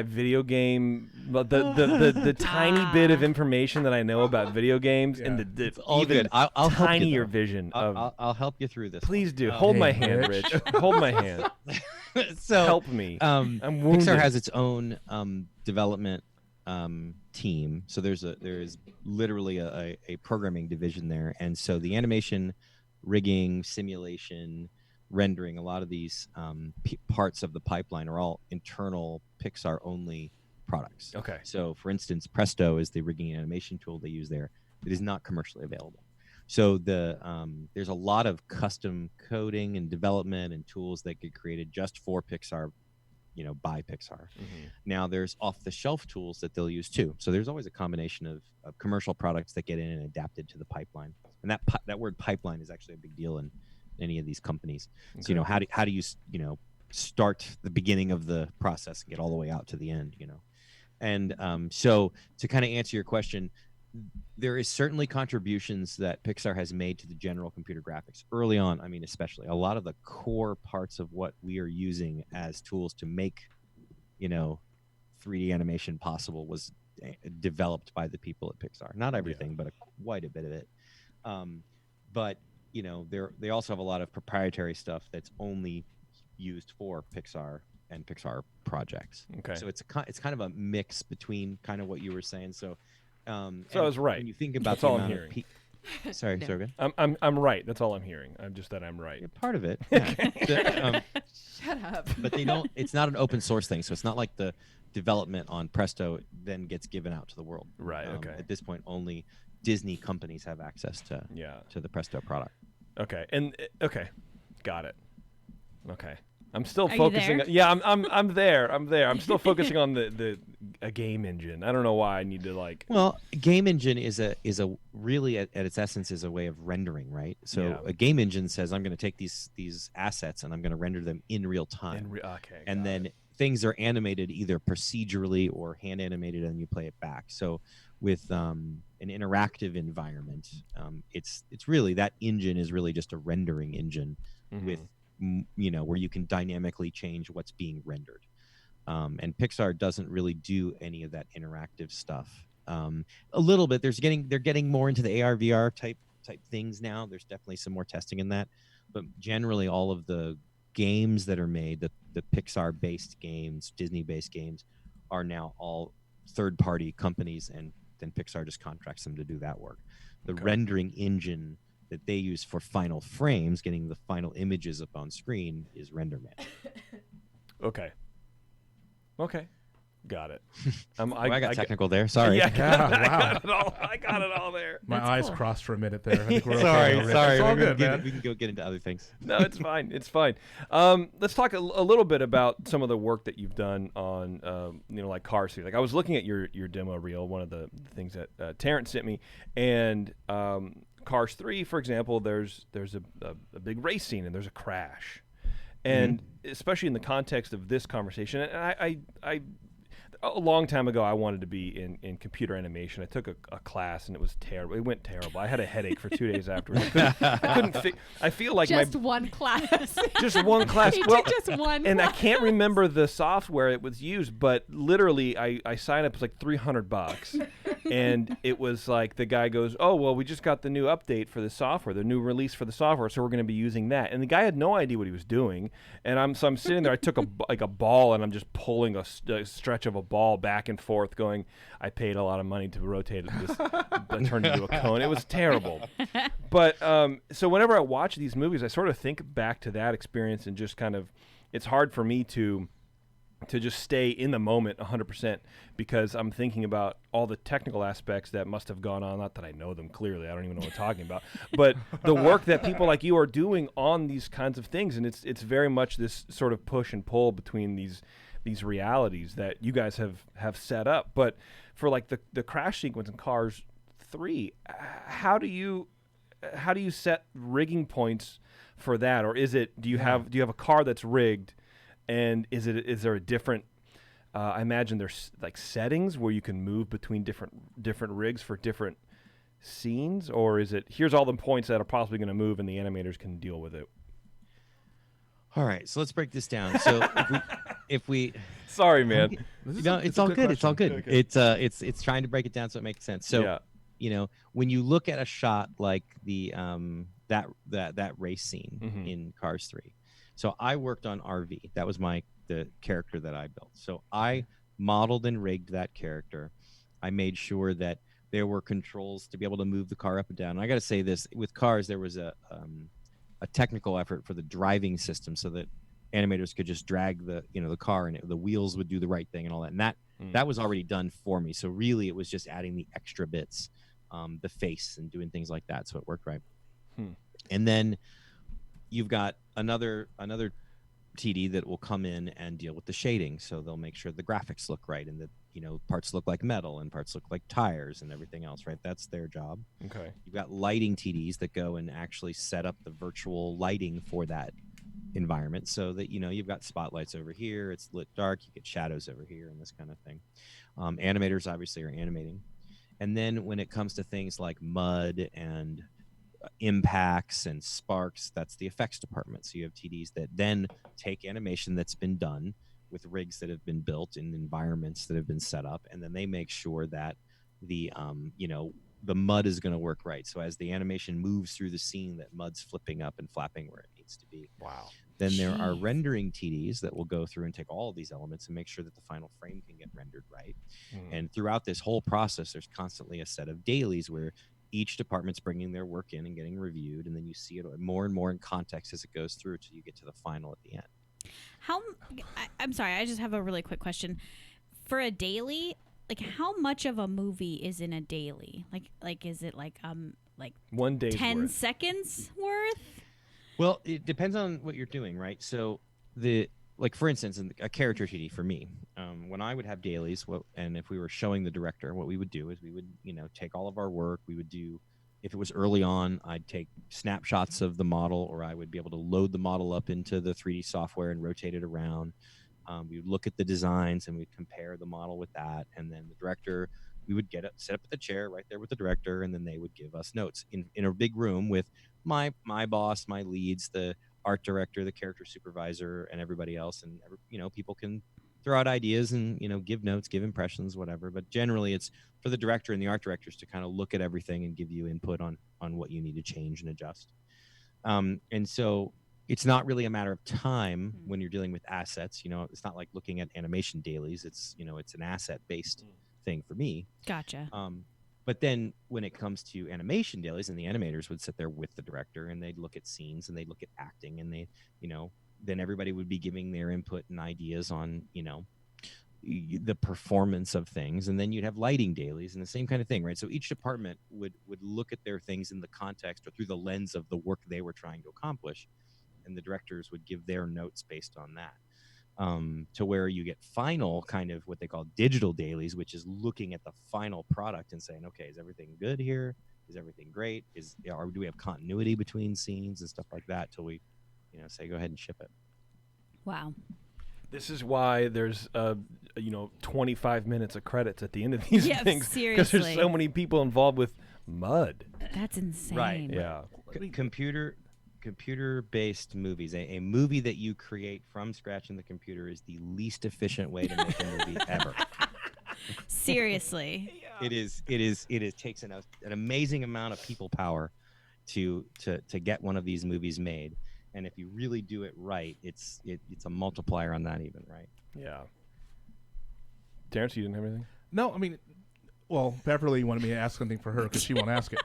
video game, the tiny bit of information that I know about video games and the all even good. I'll help you, tinier though. vision of. I'll help you through this. Please do. Hold my hand, Rich. Rich. Hold my hand. So Help me. I'm wounded. Pixar has its own development team. So there is literally a programming division there, and so the animation, rigging, simulation, rendering, a lot of these parts of the pipeline are all internal Pixar only products. Okay. So for instance, Presto is the rigging and animation tool they use there. It is not commercially available. So there's a lot of custom coding and development and tools that get created just for Pixar, by Pixar. Mm-hmm. Now there's off-the-shelf tools that they'll use too. So there's always a combination of commercial products that get in and adapted to the pipeline. And that word pipeline is actually a big deal in any of these companies. Okay. So how do you start the beginning of the process and get all the way out to the end? And so to kind of answer your question, there is certainly contributions that Pixar has made to the general computer graphics early on. I mean, especially a lot of the core parts of what we are using as tools to make, 3D animation possible was developed by the people at Pixar. Not everything, but quite a bit of it. But you know, they also have a lot of proprietary stuff that's only used for Pixar and Pixar projects. Okay. So it's kind of a mix between kind of what you were saying. So I was right. When you think about That's the all I'm amount hearing. of sorry, No. sorry. I'm right. That's all I'm hearing. I'm just that I'm right. You're part of it. Yeah. Shut up. But they don't. It's not an open source thing, so it's not like the development on Presto then gets given out to the world. Right. Okay. At this point, only Disney companies have access to the Presto product. Okay. And okay, got it. Okay. I'm still Are you focusing. there? Yeah, I'm there. I'm still focusing on a game engine. I don't know why I need to like. Well, a game engine is a really at its essence is a way of rendering, right? So Yeah. a game engine says I'm going to take these assets and I'm going to render them in real time. Okay. And got then it. things are animated either procedurally or hand animated, and you play it back. So with an interactive environment, it's really that engine is really just a rendering engine with where you can dynamically change what's being rendered. And Pixar doesn't really do any of that interactive stuff. A little bit. They're getting more into the AR VR type things now. There's definitely some more testing in that, but generally all of the games that are made, the Pixar based games, Disney based games, are now all third party companies, and then Pixar just contracts them to do that work. The rendering engine that they use for final frames, getting the final images up on screen, is RenderMan. Okay. Got it. I got technical there. Sorry. Yeah, Wow. I got it all there. My That's eyes cool. crossed for a minute there. I think we're Sorry. okay. It's all good, we man. can go get into other things. No, it's fine. It's fine. Let's talk a little bit about some of the work that you've done on, like Cars 3. Like I was looking at your demo reel, one of the things that Terrence sent me, and Cars 3, for example, there's a big race scene and there's a crash, and especially in the context of this conversation, and I a long time ago, I wanted to be in computer animation. I took a class, and it was terrible. It went terrible. I had a headache for 2 days afterwards. I couldn't I feel like Just one class. just one class. He Well, took just one and I class. can't remember the software it was used, but literally, I signed up. It was like $300, and it was like the guy goes, "Oh, well, we just got the new update for the software, the new release for the software, so we're going to be using that." And the guy had no idea what he was doing, and I'm sitting there. I took a ball, and I'm just pulling a stretch of a ball back and forth, going, I paid a lot of money to rotate this, turned into a cone. It was terrible. But so whenever I watch these movies, I sort of think back to that experience, and just kind of, it's hard for me to just stay in the moment 100%, because I'm thinking about all the technical aspects that must have gone on. Not that I know them clearly, I don't even know what I'm talking about, but the work that people like you are doing on these kinds of things, and it's very much this sort of push and pull between these realities that you guys have set up. But for like the crash sequence in Cars 3, how do you set rigging points for that? Or do you have a car that's rigged, and is there a different I imagine there's like settings where you can move between different rigs for different scenes, or is it here's all the points that are possibly going to move and the animators can deal with it? All right, so let's break this down. So if we Sorry, man. it's all good. It's all good. Okay. It's trying to break it down so it makes sense. So when you look at a shot like the that race scene in Cars 3. So I worked on RV. That was the character that I built. So I modeled and rigged that character. I made sure that there were controls to be able to move the car up and down. And I got to say this, with Cars, there was a technical effort for the driving system, so that animators could just drag the car, and the wheels would do the right thing and all that. And that was already done for me. So really, it was just adding the extra bits, the face and doing things like that. So it worked right. And then you've got another TD that will come in and deal with the shading. So they'll make sure the graphics look right, and that parts look like metal and parts look like tires and everything else, right? That's their job. Okay. You've got lighting TDs that go and actually set up the virtual lighting for that environment, so that you've got spotlights over here, it's lit dark, you get shadows over here, and this kind of thing. Animators obviously are animating. And then when it comes to things like mud and impacts and sparks, that's the effects department. So you have TDs that then take animation that's been done with rigs that have been built in environments that have been set up, and then they make sure that the the mud is going to work right. So as the animation moves through the scene, that mud's flipping up and flapping where it needs to be. Wow. Then there are Jeez. rendering TDs that will go through and take all of these elements and make sure that the final frame can get rendered right. And throughout this whole process, there's constantly a set of dailies where each department's bringing their work in and getting reviewed, and then you see it more and more in context as it goes through till you get to the final at the end. I'm sorry, I just have a really quick question. For a daily, like how much of a movie is in a daily? Like is it like 1 day's 10 worth. seconds worth? Well, it depends on what you're doing, right? So for instance, in a character TD for me, when I would have dailies, and if we were showing the director, what we would do is we would, take all of our work. We would do, if it was early on, I'd take snapshots of the model, or I would be able to load the model up into the 3D software and rotate it around. We would look at the designs and we'd compare the model with that, and then the director, we would sit up at the chair right there with the director, and then they would give us notes in a big room with my boss, my leads, the art director, the character supervisor, and everybody else. And people can throw out ideas and give notes, give impressions, whatever. But generally, it's for the director and the art directors to kind of look at everything and give you input on what you need to change and adjust. And so it's not really a matter of time when you're dealing with assets. It's not like looking at animation dailies. It's it's an asset based thing for me. Gotcha. But then when it comes to animation dailies, and the animators would sit there with the director and they'd look at scenes and they'd look at acting, and they, then everybody would be giving their input and ideas on, the performance of things. And then you'd have lighting dailies and the same kind of thing, right? So each department would look at their things in the context or through the lens of the work they were trying to accomplish. And the directors would give their notes based on that. To where you get final kind of what they call digital dailies, which is looking at the final product and saying, okay, is everything good here? Is everything great? Do we have continuity between scenes and stuff like that till we, say go ahead and ship it. Wow. This is why there's 25 minutes of credits at the end of these Yeah, things, because there's seriously. so many people involved with mud. That's insane. Right. Yeah. Computer-based movies. A movie that you create from scratch in the computer is the least efficient way to make a movie ever. Seriously. It takes an amazing amount of people power to get one of these movies made, and if you really do it right, it's a multiplier on that even, right? Yeah. Terrence, you didn't have anything? No, I mean, well, Beverly wanted me to ask something for her because she won't ask it.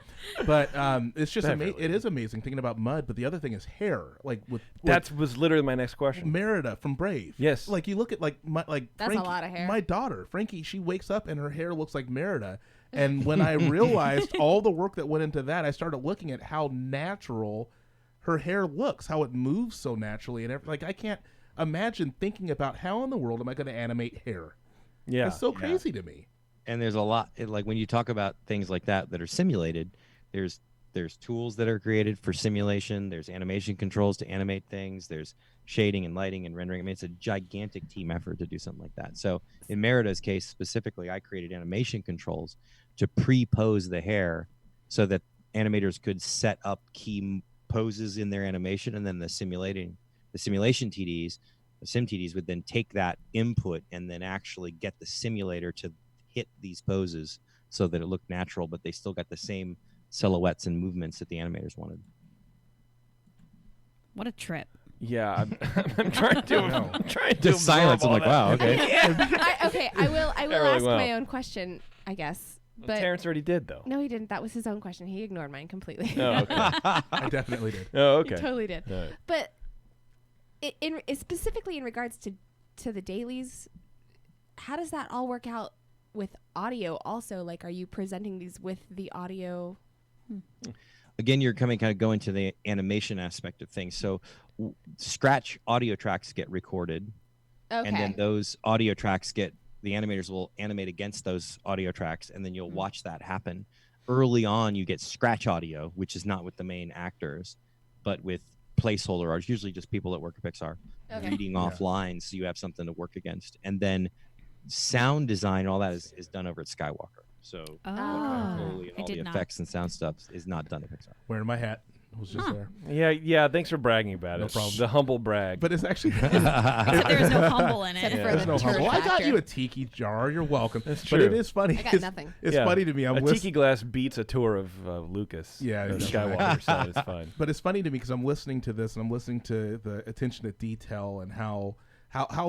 But it's just it is amazing thinking about mud. But the other thing is hair. Like That was literally my next question. Merida from Brave. Yes. Like you look at That's Frankie, a lot of hair. My daughter Frankie, she wakes up and her hair looks like Merida. And when I realized all the work that went into that, I started looking at how natural her hair looks, how it moves so naturally, and I can't imagine thinking about how in the world am I going to animate hair. Yeah. It's so crazy to me. And there's a lot, like when you talk about things like that are simulated, there's tools that are created for simulation, there's animation controls to animate things, there's shading and lighting and rendering. I mean, it's a gigantic team effort to do something like that. So in Merida's case specifically, I created animation controls to pre-pose the hair so that animators could set up key poses in their animation, and then the simulation TDs, the sim TDs would then take that input and then actually get the simulator to hit these poses so that it looked natural, but they still got the same silhouettes and movements that the animators wanted. What a trip. Yeah, I'm trying to. I'm trying to. Just silence. I'm absorb like, all wow, that. okay. I will really ask well. my own question, I guess. But Terrence already did, though. no, he didn't. That was his own question. He ignored mine completely. Oh, okay. I definitely did. Oh, He okay. totally did. All right. But specifically in regards to the dailies, how does that all work out with audio also? Like, are you presenting these with the audio? Again, you're kind of going to the animation aspect of things. So scratch audio tracks get recorded, Okay. and then those audio tracks the animators will animate against those audio tracks, and then you'll watch that happen. Early on, you get scratch audio, which is not with the main actors, but with placeholder artists, usually just people that work at Pixar, reading off lines, so you have something to work against. And then sound design, all that is done over at Skywalker. So Oh. Foley and I all did the not. effects and sound stuff is not done at Pixar. Wearing my hat. was just there. Yeah. Thanks for bragging about No it. problem. The humble brag. But it's actually Except there's no humble in Except it. for there's the no turd humble. I got factor. you a tiki jar. You're welcome. That's But it true. is funny. I got nothing. It's Yeah. funny to me. I'm a listening. tiki glass beats a tour of Lucas. Yeah, the exactly. Skywalker side is fine. But it's funny to me because I'm listening to this and I'm listening to the attention to detail and how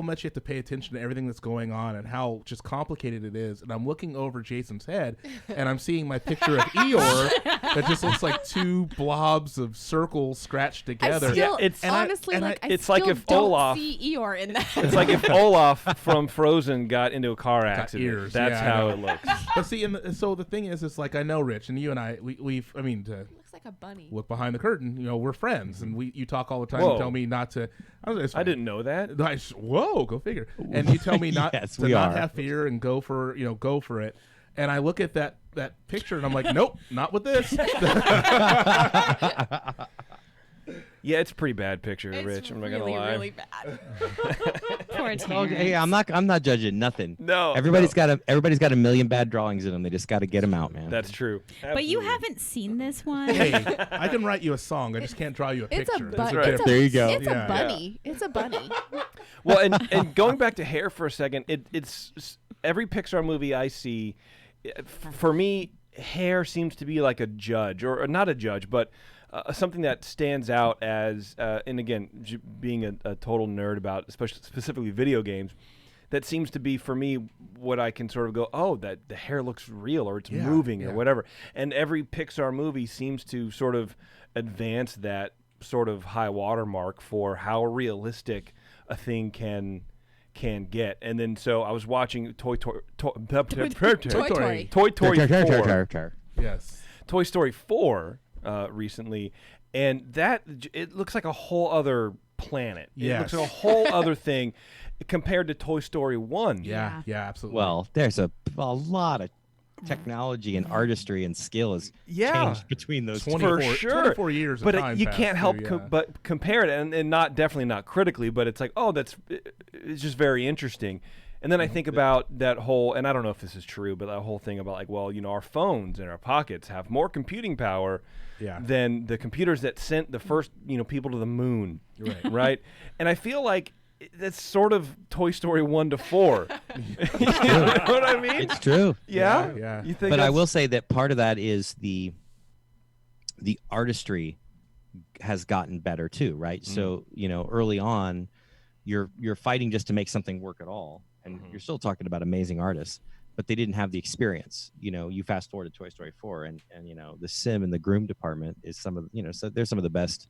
much you have to pay attention to everything that's going on and how just complicated it is. And I'm looking over Jason's head and I'm seeing my picture of Eeyore that just looks like two blobs of circles scratched together. I still, it's- and I- honestly, and I- like, I it's like still if don't Olaf- see Eeyore in that. It's like if Olaf from Frozen got into a car accident. ears. That's Yeah, I how know. it looks. But see, so the thing is, it's like I know Rich and you and I, I mean, to looks like a bunny. look behind the curtain, we're friends and you talk all the time Whoa. and tell me not to. I didn't know that. Whoa, go figure. And you tell me not Yes, to we not are. have fear and go for it. And I look at that picture and I'm like, nope, not with this. Yeah, it's a pretty bad picture, It's Rich. I'm not really, gonna lie. really bad. Poor Oh, Terrence. hey, I'm not judging nothing. No, Everybody's got a million bad drawings in them. They just got to get them out, man. That's true. But you Absolutely. haven't seen this one. Hey, I can write you a song. I just can't draw you a It's a picture. bunny. right. It's There you go. It's Yeah. a bunny. It's a bunny. Well, and going back to hair for a second, it's every Pixar movie I see, for me, hair seems to be like a judge, or not a judge, but something that stands out as, and again, being a total nerd about, especially specifically video games, that seems to be for me what I can sort of go, oh, that the hair looks real, or it's Yeah, moving, or yeah. whatever. And every Pixar movie seems to sort of advance that sort of high watermark for how realistic a thing can get. And then so I was watching Toy Story 4 recently, and it looks like a whole other planet. It looks Yes. like a whole other thing compared to Toy Story 1. Yeah, absolutely. Well, there's a lot of technology and artistry and skill has changed between those two. 24, for sure. 24 years of But time you passed can't help through, but compare it, and not definitely not critically, but it's like, oh, it's just very interesting. And then I think about that whole, and I don't know if this is true, but that whole thing about like, well, our phones in our pockets have more computing power Yeah. than the computers that sent the first, people to the moon. Right. Right? And I feel like that's sort of Toy Story 1 to 4. You know what I mean? It's true. Yeah? Yeah. You think But I that's- will say that part of that is the artistry has gotten better too, right? So early on, you're fighting just to make something work at all, and you're still talking about amazing artists, but they didn't have the experience. You fast forward to Toy Story 4, and the sim and the groom department is some of so they're some of the best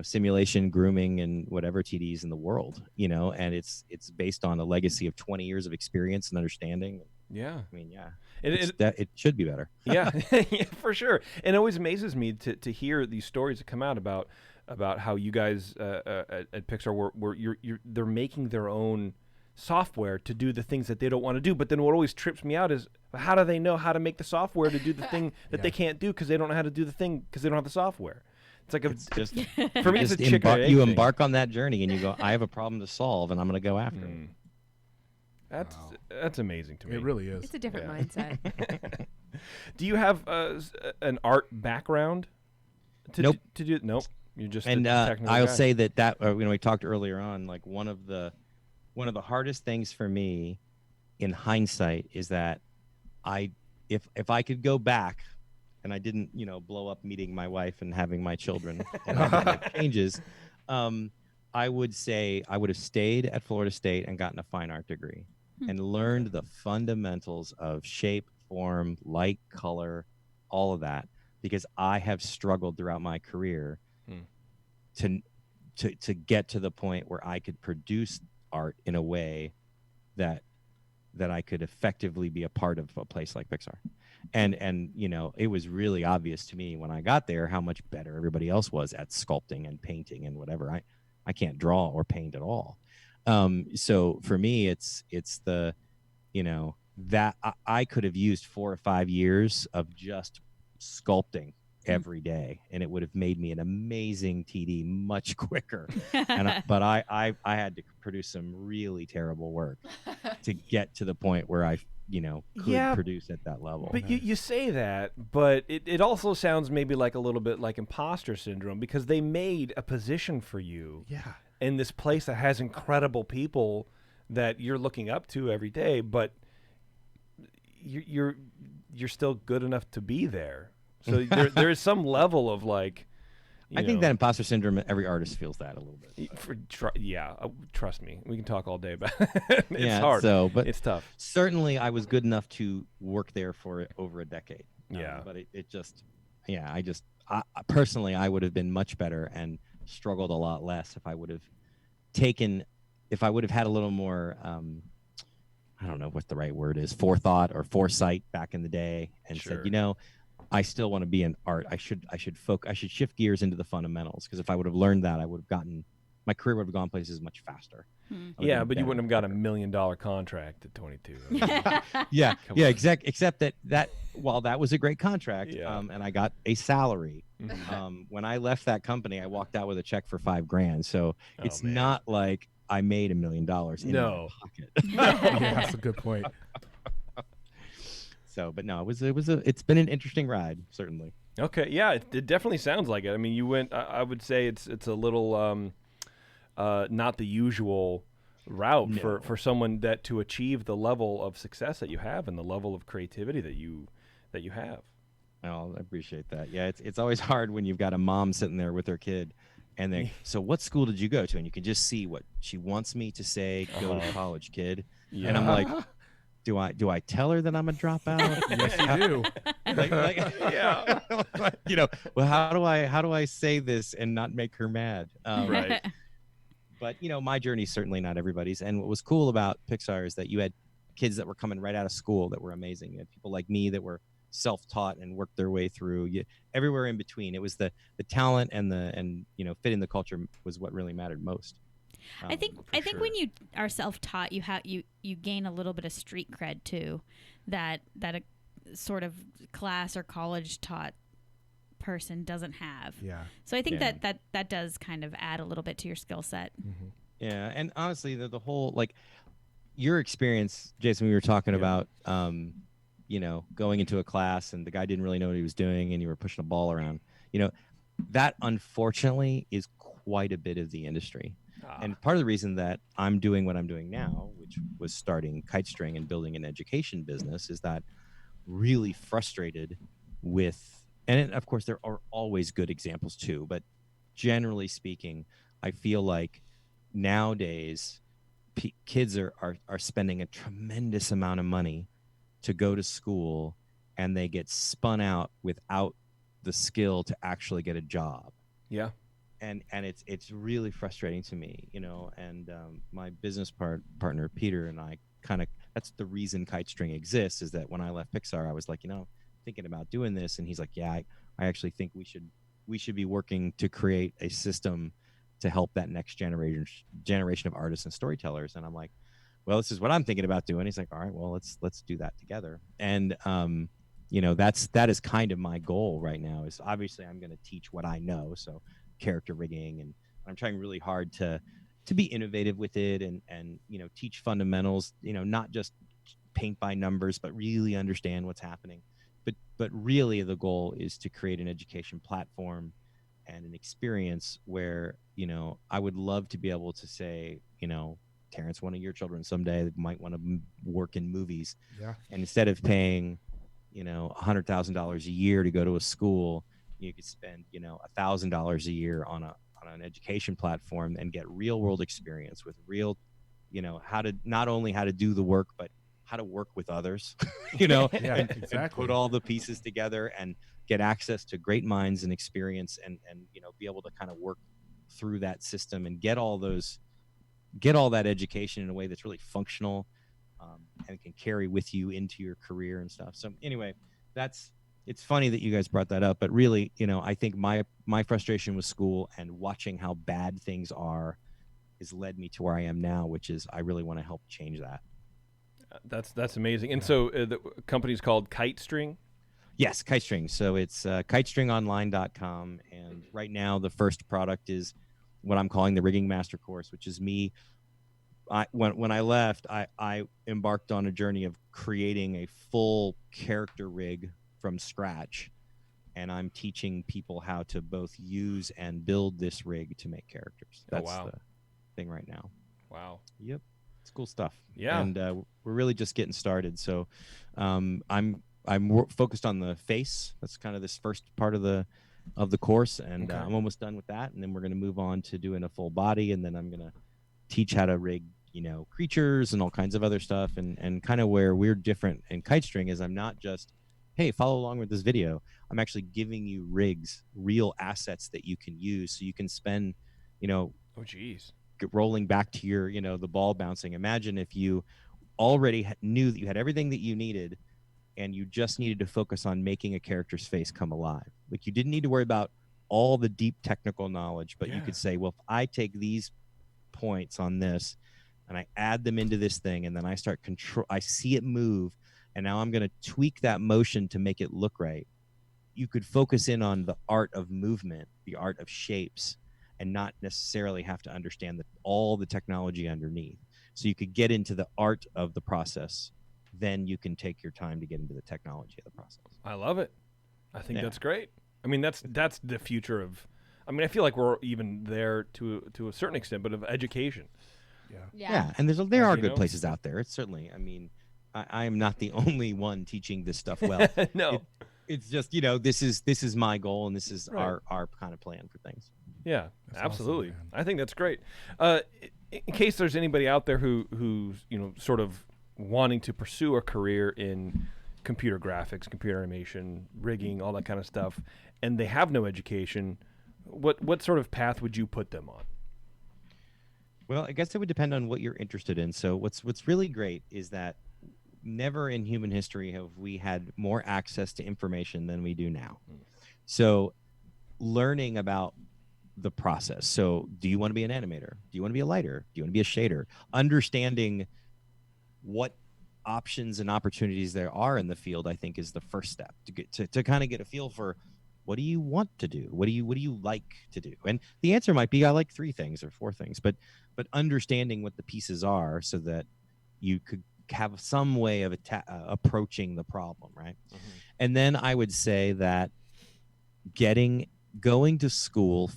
simulation, grooming, and whatever TDs in the world. And it's based on a legacy of 20 years of experience and understanding. Yeah. I mean, yeah. And It should be better. yeah, yeah, for sure. And it always amazes me to hear these stories that come out about how you guys at Pixar they're making their own software to do the things that they don't want to do. But then what always trips me out is, how do they know how to make the software to do the thing that they can't do because they don't know how to do the thing because they don't have the software? It's like It's just for me, it's a chicken or egg you thing. embark on that journey and you go, I have a problem to solve and I'm going to go after it. That's amazing to me. It really is. It's a different Yeah. mindset. Do you have an art background? Nope. To do nope. You're just And a technical I'll guy. say that we talked earlier on, like one of the hardest things for me in hindsight is that if I could go back and I didn't blow up meeting my wife and having my children and all the changes, I would say I would have stayed at Florida State and gotten a fine art degree and learned the fundamentals of shape, form, light, color, all of that, because I have struggled throughout my career to get to the point where I could produce art in a way that I could effectively be a part of a place like Pixar. And it was really obvious to me when I got there how much better everybody else was at sculpting and painting and whatever. I can't draw or paint at all. So for me, it's the, that I could have used 4 or 5 years of just sculpting every day, and it would have made me an amazing TD much quicker. But I had to produce some really terrible work to get to the point where I Yeah, produce at that level. But you say that, but it also sounds maybe like a little bit like imposter syndrome, because they made a position for you Yeah. in this place that has incredible people that you're looking up to every day, but you're still good enough to be there. So there is some level of like, I think that imposter syndrome, every artist feels that a little bit. Trust me, we can talk all day about it. It's hard. But it's tough. Certainly, I was good enough to work there for over a decade. Yeah. But it just, I personally, I would have been much better and struggled a lot less if I would have had a little more, I don't know what the right word is, forethought or foresight back in the day, and Sure. said, I still want to be in art. I should shift gears into the fundamentals, because if I would have learned that, my career would have gone places much faster. Yeah, but you wouldn't have got $1 million contract at 22. Yeah, Come yeah, on. except that while that was a great contract, Yeah. and I got a salary, Mhm. when I left that company, I walked out with a check for $5,000. So it's man. not like I made $1 million in No. my pocket. Yeah, that's a good point. So, but no, it's been an interesting ride, certainly. Okay, yeah, it definitely sounds like it. I mean, you went. I would say it's a little not the usual route No. for someone that to achieve the level of success that you have and the level of creativity that you have. Oh, I appreciate that. Yeah, it's always hard when you've got a mom sitting there with her kid, and so what school did you go to? And you can just see what she wants me to say. Go to college, kid. Yeah. And I'm like, do I tell her that I'm a dropout? Yes, you do. Yeah. Well, how do I say this and not make her mad? Right. But my journey's certainly not everybody's. And what was cool about Pixar is that you had kids that were coming right out of school that were amazing. You had people like me that were self-taught and worked their way through. Everywhere in between. It was the talent and fitting the culture was what really mattered most. I think when you are self-taught, you gain a little bit of street cred too, that a sort of class or college taught person doesn't have. Yeah. So I think that does kind of add a little bit to your skill set. Mm-hmm. Yeah, and honestly, the whole like your experience, Jason, we were talking about, going into a class and the guy didn't really know what he was doing and you were pushing a ball around. That unfortunately is quite a bit of the industry. And part of the reason that I'm doing what I'm doing now, which was starting Kitestring and building an education business, is that really frustrated with, and of course there are always good examples too, but generally speaking, I feel like nowadays kids are spending a tremendous amount of money to go to school, and they get spun out without the skill to actually get a job. Yeah. And it's really frustrating to me, and my business partner Peter and I that's the reason Kitestring exists, is that when I left Pixar, I was like, thinking about doing this, and he's like, yeah, I actually think we should be working to create a system to help that next generation of artists and storytellers. And I'm like, well, this is what I'm thinking about doing. He's like, all right, well, let's do that together. And that is kind of my goal right now. Is obviously I'm going to teach what I know, so character rigging, and I'm trying really hard to be innovative with it and teach fundamentals, not just paint by numbers, but really understand what's happening. But really the goal is to create an education platform and an experience where, I would love to be able to say, Terrence, one of your children someday might want to work in movies. Yeah. And instead of paying, $100,000 a year to go to a school, you could spend, $1,000 a year on an education platform and get real world experience with real, not only how to do the work, but how to work with others, Yeah, and exactly. put all the pieces together and get access to great minds and experience and be able to kind of work through that system and get all that education in a way that's really functional, and can carry with you into your career and stuff. So anyway, it's funny that you guys brought that up, but really, I think my frustration with school and watching how bad things are has led me to where I am now, which is I really want to help change that. That's amazing. And so the company's called Kitestring? Yes, Kitestring. So it's kitestringonline.com. And right now the first product is what I'm calling the Rigging Master Course, which is me when I left, I embarked on a journey of creating a full character rig from scratch, and I'm teaching people how to both use and build this rig to make characters. That's wow. the thing right now. Wow. Yep, it's cool stuff. Yeah. And we're really just getting started. So I'm focused on the face. That's kind of this first part of the course, and Okay. I'm almost done with that. And then we're going to move on to doing a full body, and then I'm going to teach how to rig, creatures and all kinds of other stuff. And kind of where we're different in kite string is I'm not just, hey, follow along with this video. I'm actually giving you rigs, real assets that you can use, so you can spend, Oh, geez. rolling back to your, the ball bouncing. Imagine if you already knew that you had everything that you needed, and you just needed to focus on making a character's face come alive. Like, you didn't need to worry about all the deep technical knowledge, but you could say, well, if I take these points on this and I add them into this thing, and then I start I see it move, and now I'm going to tweak that motion to make it look right. You could focus in on the art of movement, the art of shapes, and not necessarily have to understand all the technology underneath. So you could get into the art of the process. Then you can take your time to get into the technology of the process. I love it. I think that's great. I mean, that's the future of. I mean, I feel like we're even there to a certain extent, but of education. Yeah, and there are good places out there. It's certainly. I mean, I am not the only one teaching this stuff well. No, it's just this is my goal, and this is our kind of plan for things. Yeah, That's absolutely. awesome, I think that's great. In case there's anybody out there who's sort of wanting to pursue a career in computer graphics, computer animation, rigging, all that kind of stuff, and they have no education, what sort of path would you put them on? Well, I guess it would depend on what you're interested in. So what's really great is that never in human history have we had more access to information than we do now. So learning about the process. So do you want to be an animator? Do you want to be a lighter? Do you want to be a shader? Understanding what options and opportunities there are in the field, I think, is the first step to kind of get a feel for what do you want to do? What do you like to do? And the answer might be I like 3 things or 4 things, but understanding what the pieces are so that you could have some way of approaching the problem, right? Mm-hmm. And then I would say that going to school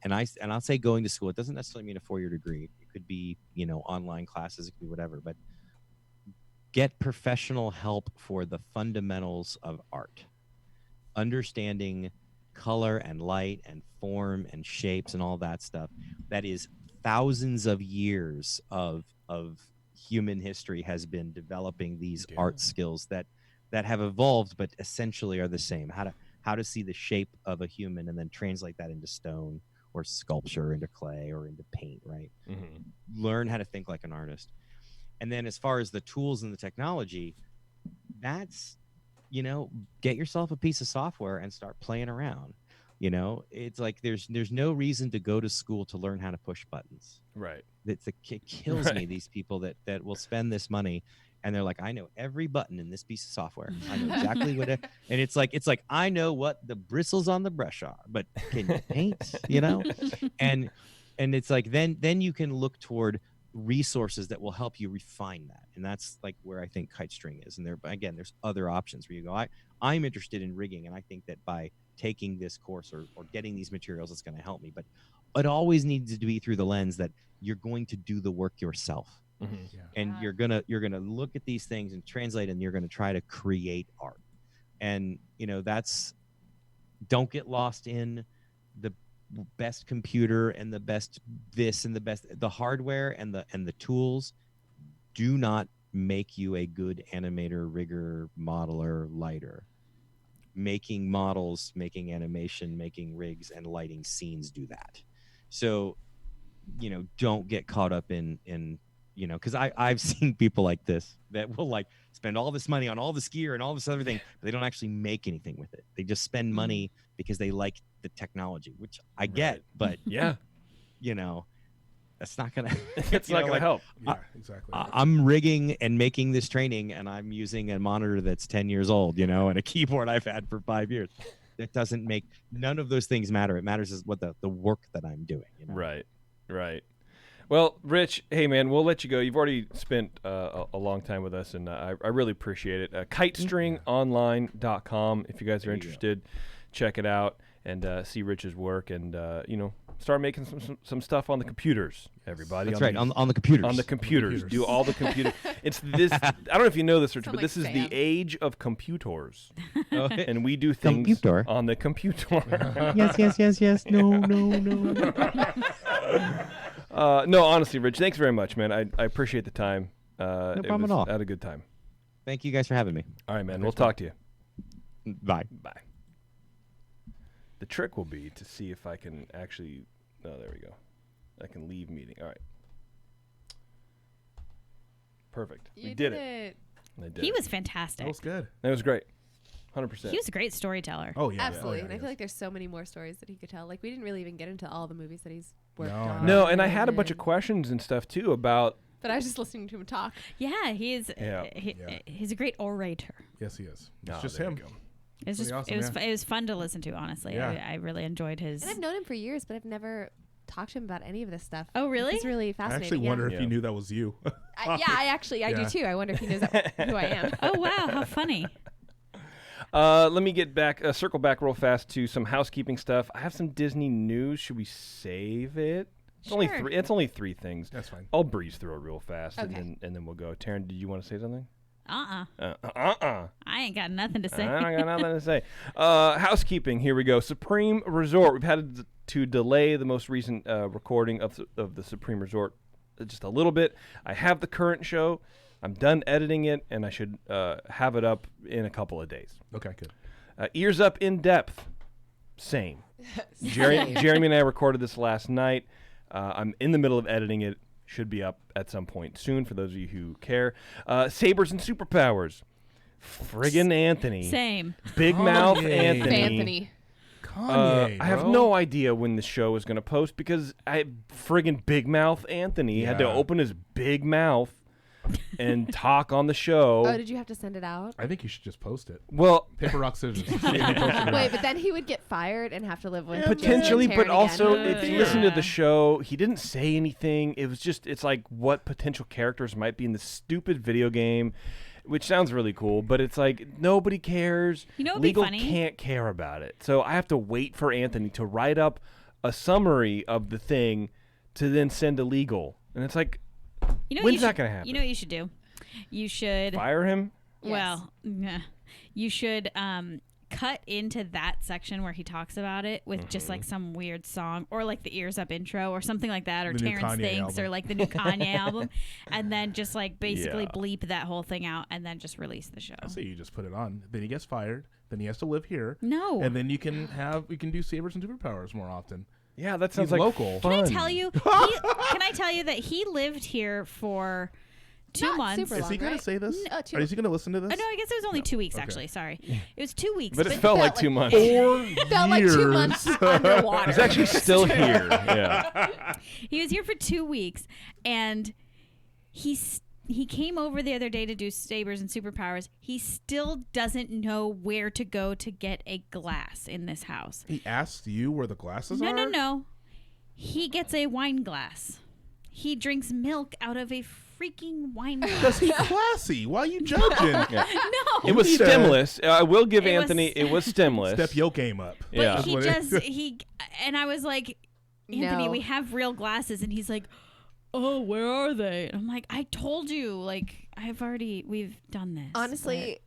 and I'll say going to school, it doesn't necessarily mean a 4-year degree. It could be, online classes, it could be whatever, but get professional help for the fundamentals of art. Understanding color and light and form and shapes and all that stuff. That is thousands of years of human history has been developing these art skills that have evolved, but essentially are the same. How to see the shape of a human and then translate that into stone or sculpture, into clay or into paint, right? Mm-hmm. Learn how to think like an artist. And then as far as the tools and the technology, that's, get yourself a piece of software and start playing around. It's like there's no reason to go to school to learn how to push buttons. Right. It kills me, these people that will spend this money and they're like, I know every button in this piece of software. I know exactly what and it's like I know what the bristles on the brush are, but can you paint, And it's like then you can look toward resources that will help you refine that. And that's like where I think kite string is. And there's other options where you go, I'm interested in rigging, and I think that by taking this course or getting these materials, it's going to help me. But it always needs to be through the lens that you're going to do the work yourself. Mm-hmm. Yeah. And you're gonna look at these things and translate, and you're gonna try to create art. And don't get lost in the best computer and the best this and the hardware and the tools do not make you a good animator, rigger, modeler, lighter. Making models, making animation, making rigs, and lighting scenes do that. So, don't get caught up in because I've seen people like this that will like spend all this money on all this gear and all this other thing, but they don't actually make anything with it. They just spend money because they like the technology, which I get, but yeah, that's not gonna. It's not gonna help. Yeah, exactly. I'm rigging and making this training, and I'm using a monitor that's 10 years old, and a keyboard I've had for 5 years. That doesn't make none of those things matter. It matters is what the work that I'm doing. Right. Well, Rich, hey, man, we'll let you go. You've already spent a long time with us, and I really appreciate it. Kitestringonline.com. If you guys are interested, check it out and see Rich's work and, start making some stuff on the computers, everybody. That's right, on the computers. On the computers. Do all the computers. It's this. I don't know if you know this, Richard, but this is the age of computers. And we do things Computer. on the computer. Yes. No. No, honestly, Rich, thanks very much, man. I appreciate the time. No problem at all. I had a good time. Thank you guys for having me. All right, man. We'll talk to you. Bye. Bye. The trick will be to see if I can actually... Oh, there we go. I can leave meeting. All right. Perfect. We did it. He was fantastic. That was good. That was great. 100%. He was a great storyteller. Oh, yeah. Absolutely. Oh, yeah, And I feel like there's so many more stories that he could tell. Like, we didn't really even get into all the movies that he's worked on. No, and I had a bunch of questions and stuff, too, about... But I was just listening to him talk. Yeah, he's Yeah. He's a great orator. Yes, he is. It's Oh, just there him. you go. It was Pretty just awesome, it was fun to listen to. Honestly, Yeah. I really enjoyed his. And I've known him for years, but I've never talked to him about any of this stuff. Oh, really? It's really I fascinating. actually wonder if Yeah. he knew that was you. I do too. I wonder if he knows who I am. Oh wow, how funny! Let me get back, circle back real fast to some housekeeping stuff. I have some Disney news. Should we save it? It's only Sure. three. It's only three things. That's fine. I'll breeze through it real fast, Okay. and then we'll go. Taryn, did you want to say something? I ain't got nothing to say. I got nothing to say. Housekeeping. Here we go. Supreme Resort. We've had to delay the most recent recording of the Supreme Resort just a little bit. I have the current show. I'm done editing it, and I should have it up in a couple of days. Okay, good. Earzup in depth. Same. Jeremy and I recorded this last night. I'm in the middle of editing it. Should be up at some point soon for those of you who care. Sabers and Superpowers. Friggin' Anthony. Same. Big Mouth Anthony. Anthony. Kanye, I have bro. no idea when the show is going to post because friggin' Big Mouth Anthony had to Yeah. open his big mouth and talk on the show. Oh, did you have to send it out? I think you should just post it. Well, Paper, rock, scissors. See if you post it or Wait, not. but then he would get fired and have to live with potentially, Jason and but Taryn also again. if you listen to Yeah. the show, he didn't say anything. It was just, it's like what potential characters might be in this stupid video game, which sounds really cool, but it's like nobody cares. You know what'd be Legal funny? can't care about it. So I have to wait for Anthony to write up a summary of the thing to then send to legal. And it's like, You know what when's you that should- going to happen? You know what you should do? You should. Fire him? Yes. Well, you should cut into that section where he talks about it with just like some weird song or like the Earzup intro or something like that, or The new Terrence Kanye Thinks or album. like the new Kanye album, and then just like basically Yeah. bleep that whole thing out and then just release the show. I say you just put it on. Then he gets fired. Then he has to live here. No. And then you can do Sabers and Superpowers more often. Yeah, that sounds He's like local. fun. Can I tell you that he lived here for 2 Not months? super Is long, he going right? to say this? No, 2 Or is he going to listen to this? Oh, no, I guess it was only 2 weeks Okay. actually. Sorry, it was 2 weeks. But it felt like 2 months. 4 Felt like 2 months underwater. He's actually still here. Yeah. He was here for 2 weeks, and he came over the other day to do Sabers and Superpowers. He still doesn't know where to go to get a glass in this house. He asked you where the glasses are? No. He gets a wine glass. He drinks milk out of a freaking wine glass. Because he's classy. Why are you judging? No. It was need a- stemless. I will give It was- Anthony, it was stemless. Step your game up. But Yeah. he and I was like, Anthony, No. we have real glasses, and he's like, oh, where are they? And I'm like, I told you, like, we've done this. Honestly,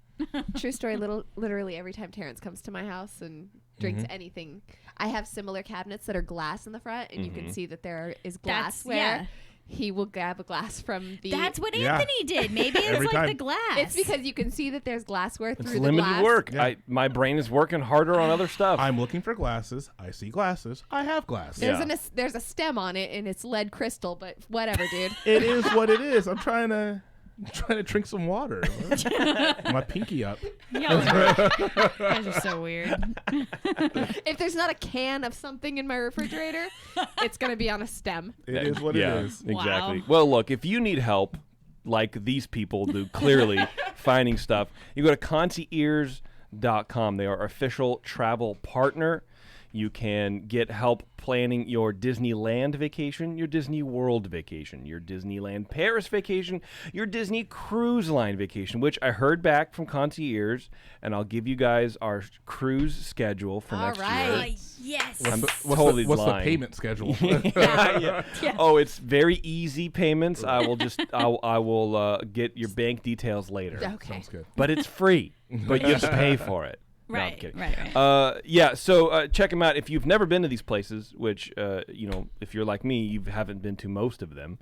true story. Literally every time Terrence comes to my house and drinks anything, I have similar cabinets that are glass in the front, and you can see that there is glassware. yeah. He will grab a glass from the. That's what Yeah. Anthony did. Maybe it's Every like time. the glass. It's because you can see that there's glassware It's through the limited glass. work. Yeah. My brain is working harder on other stuff. I'm looking for glasses. I see glasses. I have glasses. Yeah. There's a stem on it, and it's lead crystal, but whatever, dude. It is what it is. I'm trying to drink some water. My pinky up. Y'all guys are so weird. If there's not a can of something in my refrigerator, it's gonna be on a stem. It is what yeah, it is. Exactly. Wow. Well, look, if you need help, like these people do, clearly finding stuff, you go to concierge.com. They are our official travel partner. You can get help planning your Disneyland vacation, your Disney World vacation, your Disneyland Paris vacation, your Disney Cruise Line vacation, which I heard back from concierge, and I'll give you guys our cruise schedule for All next right. year. Yes. Totally What's the lying. payment schedule? Yeah. Oh, it's very easy payments. I will get your bank details later. Okay. Sounds good. But it's free. But you have to pay for it. No, I'm Right, kidding. right. Yeah, so check them out. If you've never been to these places, which, if you're like me, you haven't been to most of them,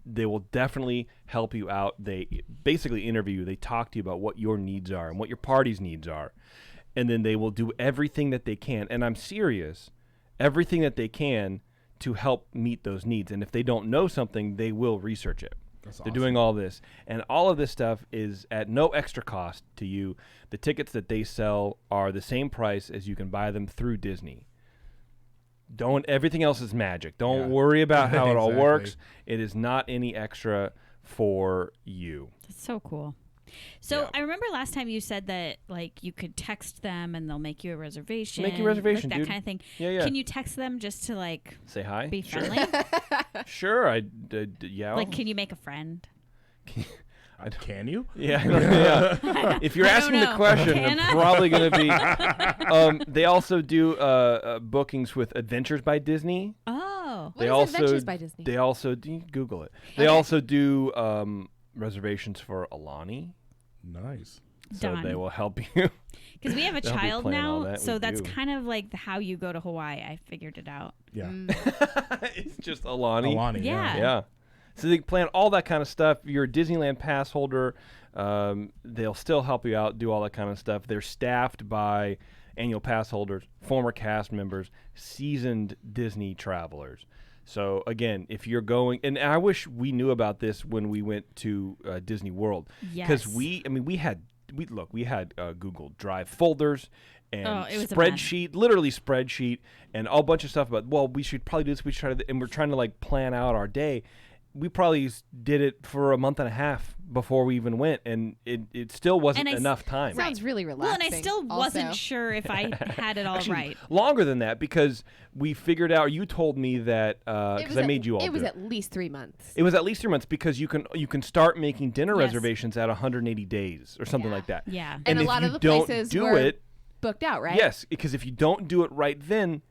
they will definitely help you out. They basically interview you. They talk to you about what your needs are and what your party's needs are. And then they will do everything that they can. And I'm serious, everything that they can to help meet those needs. And if they don't know something, they will research it. They're doing all this. And all of this stuff is at no extra cost to you. The tickets that they sell are the same price as you can buy them through Disney. Everything else is magic. Don't worry about how it all works. It is not any extra for you. That's so cool. So Yeah. I remember last time you said that like you could text them and they'll make you a reservation. Make you a reservation, like that dude. kind of thing. Yeah. Can you text them just to like Say hi? be Sure. friendly? Sure. Yeah. Like, can you make a friend? Can you? Yeah. Yeah. If you're I don't asking the know. question, Can I'm I? probably going to be. They also do bookings with Adventures by Disney. Oh. What is Adventures by Disney? They also do Google it. They Okay. also do reservations for Alani. Nice. So Done. they will help you. Because we have a They'll be child playing all now, that. so We that's do. kind of like how you go to Hawaii. I figured it out. Yeah. It's just Alani. Alani. Yeah. Yeah. So they plan all that kind of stuff. You're a Disneyland pass holder. They'll still help you out, do all that kind of stuff. They're staffed by annual pass holders, former cast members, seasoned Disney travelers. So again, if you're going, and I wish we knew about this when we went to Disney World, because Yes. we had Google Drive folders and Oh, it was a mess. spreadsheet, and a bunch of stuff about, well, we should probably do this, we should try to, and we're trying to like plan out our day. We probably did it for a month and a half before we even went, and it still wasn't And enough time. Sounds really Well, relaxing. and I still wasn't also. sure if I had it all Actually, right. longer than that, because we figured out. You told me that It because was I at- made you all. It was do at least 3 months. It was at least 3 months, because you can start making dinner Yes. reservations at 180 days or something Yeah. like that. Yeah. And a if lot you of the don't places do were it, booked out, right? yes, because if you don't do it right, then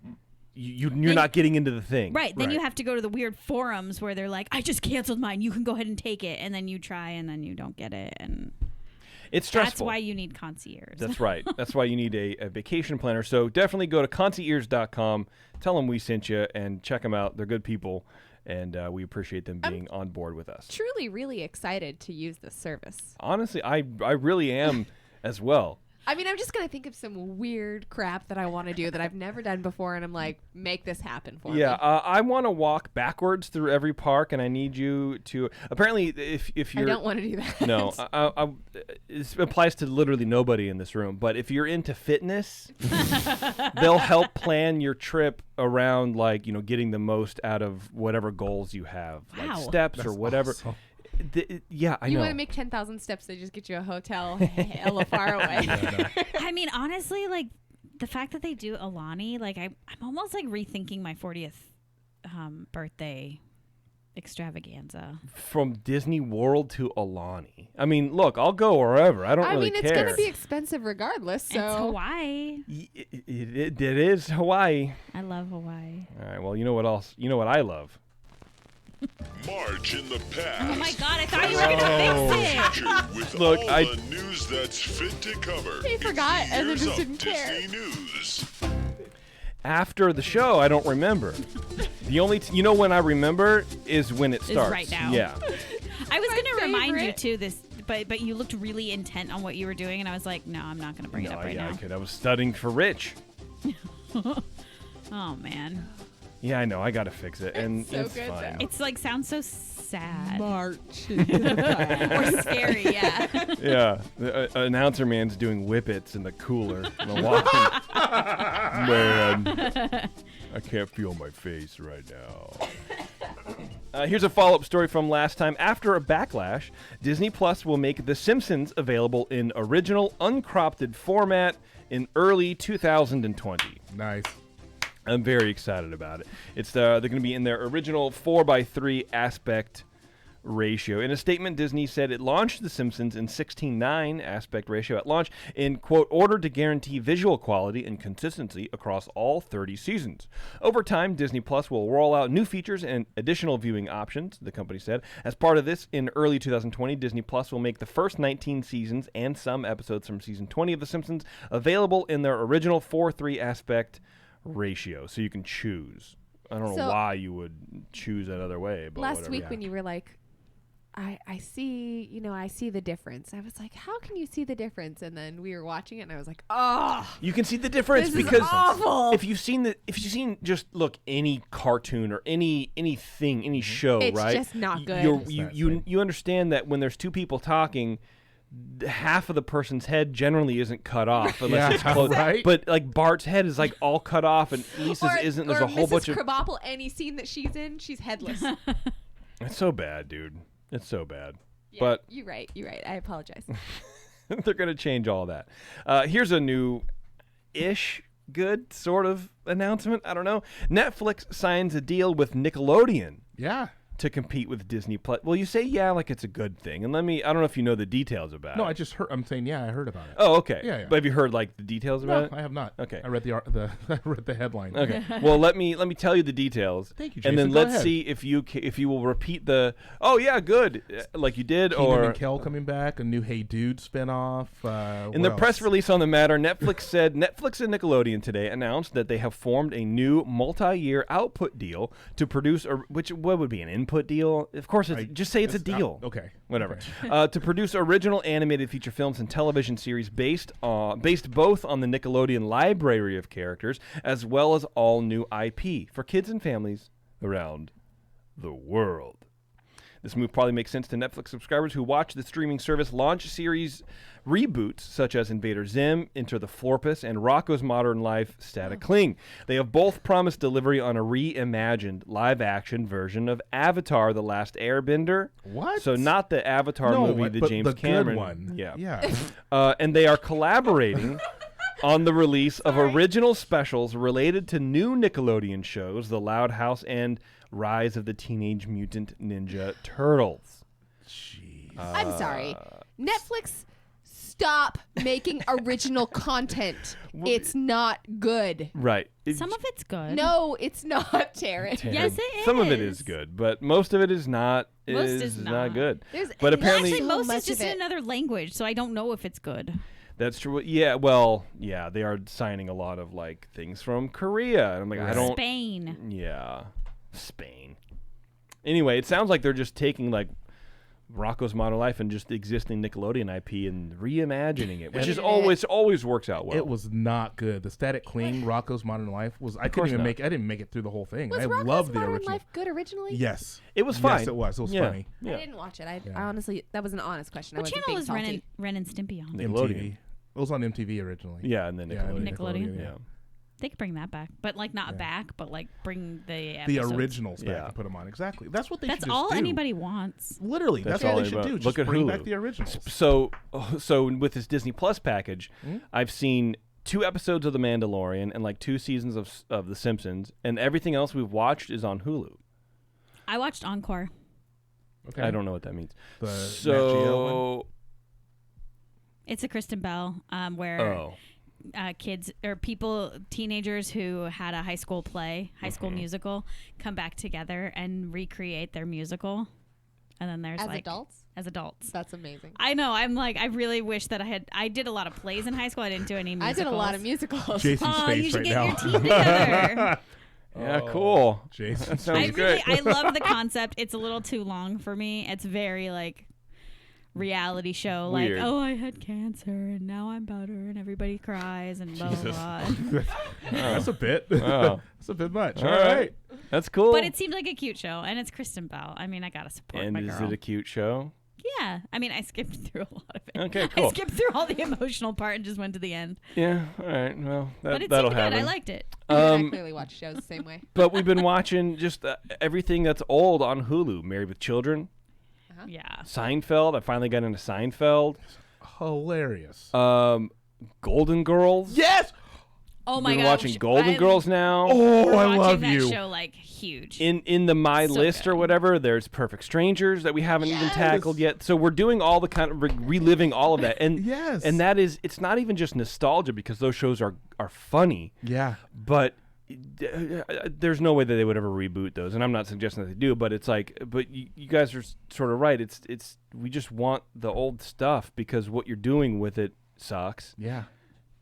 you're Then- not getting into the thing. Right. Then you Right. have to go to the weird forums where they're like, I just canceled mine. You can go ahead and take it. And then you try and then you don't get it. And It's stressful. that's why you need concierge. That's right. That's why you need a vacation planner. So definitely go to concierge.com, tell them we sent you, and check them out. They're good people, and we appreciate them being on board with us. Truly, really excited to use this service. Honestly, I really am as well. I mean, I'm just going to think of some weird crap that I want to do that I've never done before, and I'm like, make this happen for me. Yeah, I want to walk backwards through every park, and I need you to. Apparently, if I you're don't want to do that. no, this applies to literally nobody in this room. But if you're into fitness, they'll help plan your trip around, like, getting the most out of whatever goals you have, Wow. like steps or That's whatever. awesome. Yeah, I You know. want to make 10,000 steps, they just get you a hotel hella far away. I mean, honestly, like the fact that they do Alani, like I'm almost like rethinking my 40th birthday extravaganza. From Disney World to Alani. I mean, look, I'll go wherever. I don't I really mean, care. it's going to be expensive regardless, so. It's Hawaii. It is Hawaii. I love Hawaii. All right. Well, you know what else? You know what I love? March in the past. Oh my god, I thought you were gonna fix it. Future with Look, all I- the news that's fit to cover. He It's forgot the and then Ears just Up didn't care. Disney News. After the show, I don't remember. The only when I remember is when it starts. right now. Yeah. I was My gonna remind you favorite. too this, but you looked really intent on what you were doing, and I was like, no, I'm not gonna bring it up right now. I was studying for Rich. Oh man, Yeah, I know. I gotta fix it, and so it's good, fine. though. it's like sounds so sad March. or scary. Yeah. Yeah, the announcer man's doing whippets in the cooler. And I'm walking. Man, I can't feel my face right now. Here's a follow-up story from last time. After a backlash, Disney Plus will make The Simpsons available in original, uncropped format in early 2020. Nice. I'm very excited about it. They're going to be in their original 4:3 aspect ratio. In a statement, Disney said it launched The Simpsons in 16:9 aspect ratio at launch in, quote, order to guarantee visual quality and consistency across all 30 seasons. Over time, Disney Plus will roll out new features and additional viewing options, the company said. As part of this, in early 2020, Disney Plus will make the first 19 seasons and some episodes from season 20 of The Simpsons available in their original 4:3 aspect ratio, so you can choose. I don't know why you would choose another way, but last whatever. week when you were like, I see, I see the difference. I was like, how can you see the difference? And then we were watching it, and I was like, oh, you can see the difference this is because awful. if you've seen just look any cartoon or anything, any show, It's right? just not good. You understand that when there's two people talking, half of the person's head generally isn't cut off unless it's close. Right? But like Bart's head is like all cut off, and Lisa's isn't. There's or a whole Mrs. bunch of. Krabappel, any scene that she's in, she's headless. It's so bad, dude. It's so bad. Yeah, But you're right. I apologize. they're going to change all that. Here's a new-ish good sort of announcement. I don't know. Netflix signs a deal with Nickelodeon Yeah. to compete with Disney Plus. Well, you say yeah like it's a good thing. And I don't know if you know the details about No, it. I just heard. I'm saying, yeah, I heard about it. Oh, okay. Yeah. But have you heard like the details No, about it? I have not. Okay. I read the I read the headline. Okay. Well, let me tell you the details. Thank you, And then Jason. Go let's ahead. see if you will repeat the yeah, good like you did Keenan or and Kel coming back, a new Hey Dude spinoff. In the press release on the matter, Netflix said Netflix and Nickelodeon today announced that they have formed a new multi-year output deal to produce, what would be an input deal? Of course, just say it's a deal. Okay. Whatever. To produce original animated feature films and television series based both on the Nickelodeon library of characters as well as all new IP for kids and families around the world. This move probably makes sense to Netflix subscribers who watch the streaming service launch series reboots such as Invader Zim, Enter the Florpus, and Rocko's Modern Life, Static Cling. They have both promised delivery on a reimagined live-action version of Avatar: The Last Airbender. What? So not the Avatar movie, the but James the Cameron good one. Yeah. Yeah. And they are collaborating on the release of original specials related to new Nickelodeon shows, The Loud House and Rise of the Teenage Mutant Ninja Turtles. Jeez. I'm sorry. Netflix, stop making original content. It's not good. Right. Some of it's good. No, it's not, Taryn. Yes, it Some of it is. is good, but most of it is not. Most is is not not. good. There's But apparently, Actually, so most much is just of in it. another language, so I don't know if it's good. that's true. Yeah. Well, yeah, they are signing a lot of like things from Korea, and I'm like, I don't. Spain. Yeah, Spain. Anyway, it sounds like they're just taking like Rocko's Modern Life and just existing Nickelodeon IP and reimagining it, which is always works out well. It was not good. The Static Cling, Rocko's Modern Life was. I course couldn't even not. I didn't make it through the whole thing. Was I Rocko's love the Modern original. Life good originally? Yes. It was fine. Yes, it was. It was Yeah. funny. Yeah. I didn't watch it. I honestly, that was an honest question. I What wasn't channel being is salty. Ren and Stimpy on? Nickelodeon. MTV. It was on MTV originally. Yeah, and then Yeah, Nickelodeon. Nickelodeon? Yeah. They could bring that back, but like not back, but like bring the The episodes. originals back Yeah. and put them on. Exactly. That's what they That's should just all do. anybody wants. Literally, that's That's all all they should anybody- do. Just look at bring Hulu. back the originals. So with this Disney Plus package, I've seen 2 episodes of The Mandalorian and like 2 seasons of The Simpsons, and everything else we've watched is on Hulu. I watched Encore. Okay. I don't know what that means. The Nat Geo one? It's a Kristen Bell, where kids or teenagers who had a high school musical, come back together and recreate their musical. And then there's As like adults? as adults. That's amazing. I know. I'm like, I really wish that I did a lot of plays in high school. I didn't do any I musicals. did a lot of musicals. Jason's Oh, face you should right get now. your team together. Yeah, cool. Jason. That sounds great. I love the concept. It's a little too long for me. It's very like reality show. Weird. Like, oh, I had cancer and now I'm better, and everybody cries and blah blah Jesus. blah. That's a bit. Wow. That's a bit much. All All right. That's cool. But it seems like a cute show, and it's Kristen Bell. I mean, I gotta support and my is girl. it a cute show? Yeah. I mean, I skipped through a lot of it. Okay, cool. I skipped through all the emotional part and just went to the end. Yeah, all right. Well, But it that'll seemed good. happen. I liked it. I clearly watch shows the same way. But we've been watching just everything that's old on Hulu. Married with Children, Yeah. Seinfeld. I finally got into Seinfeld. Hilarious. Golden Girls. Yes. Oh my Been gosh. watching Golden Girls now. Oh, We're I watching love that you. show like huge. In the my So list or good. whatever, there's Perfect Strangers that we haven't even tackled yet. So we're doing all the kind of reliving all of that, and Yes. and that is, it's not even just nostalgia because those shows are funny, Yeah. but there's no way that they would ever reboot those, and I'm not suggesting that they do, but it's like, but you guys are sort of right. It's we just want the old stuff because what you're doing with it sucks. Yeah.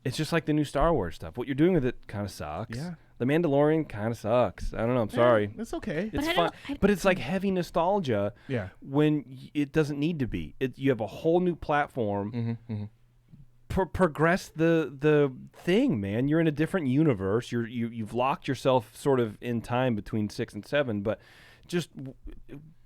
It's just like the new Star Wars stuff. What you're doing with it kind of sucks. Yeah. The Mandalorian kind of sucks. I don't know. I'm sorry. It's okay. It's I fun, don't- but it's like heavy nostalgia. Yeah. When it doesn't need to be. You have a whole new platform. Progress the thing, man. You're in a different universe. You've locked yourself sort of in time between 6 and 7, but just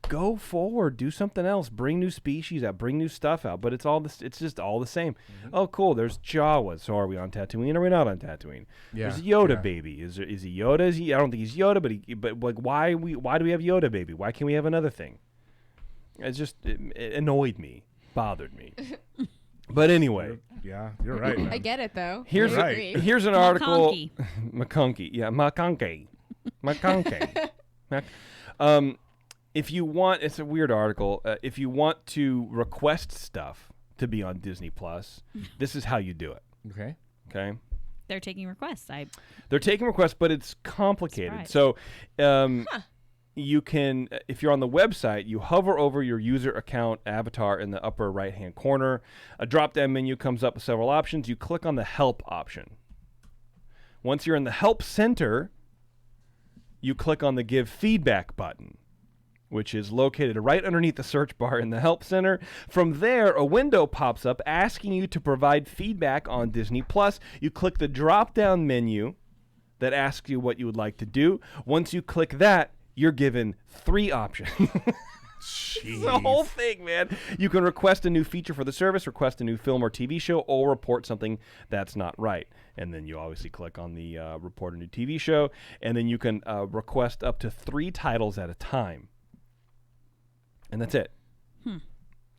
go forward, do something else, bring new species out, bring new stuff out. But it's all this. It's just all the same. Oh, cool. There's Jawas. So are we on Tatooine? Or are we not on Tatooine? Yeah, There's Yoda yeah. baby. Is he Yoda? Is he? I don't think he's Yoda. But like, why do we have Yoda baby? Why can't we have another thing? It annoyed me, bothered me. But anyway, Yeah, you're right. Man. I get it though. here's I right. agree. here's an article. McConkey. McConkey. Yeah, McConkey. If you want, it's a weird article. If you want to request stuff to be on Disney Plus, this is how you do it. Okay. Okay. They're taking requests. They're taking requests, but it's complicated. Surprised. So you can, if you're on the website, you hover over your user account avatar in the upper right-hand corner. A drop-down menu comes up with several options. You click on the Help option. Once you're in the Help Center, you click on the Give Feedback button, which is located right underneath the search bar in the Help Center. From there, a window pops up asking you to provide feedback on Disney+. You click the drop-down menu that asks you what you would like to do. Once you click that, you're given 3 options. Jeez. The whole thing, man. You can request a new feature for the service, request a new film or TV show, or report something that's not right. And then you obviously click on the report a new TV show, and then you can request up to 3 titles at a time. And that's it.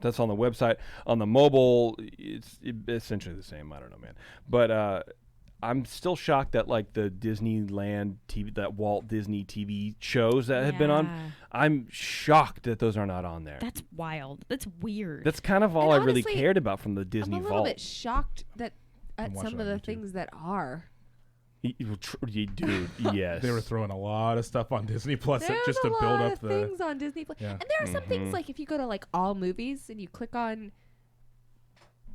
That's on the website. On the mobile, it's essentially the same. I don't know, man. But I'm still shocked that like the Disneyland TV, that Walt Disney TV shows that have been on, Yeah. I'm shocked that those are not on there. That's wild. That's weird. That's kind of all And I really honestly, cared about from the Disney I'm a little Vault. bit shocked that at watching some of on the YouTube. things that are. Dude, yes. They were throwing a lot of stuff on Disney Plus There's just to a build lot up of the. things on Disney Plus, Yeah. and there are some things like if you go to like all movies and you click on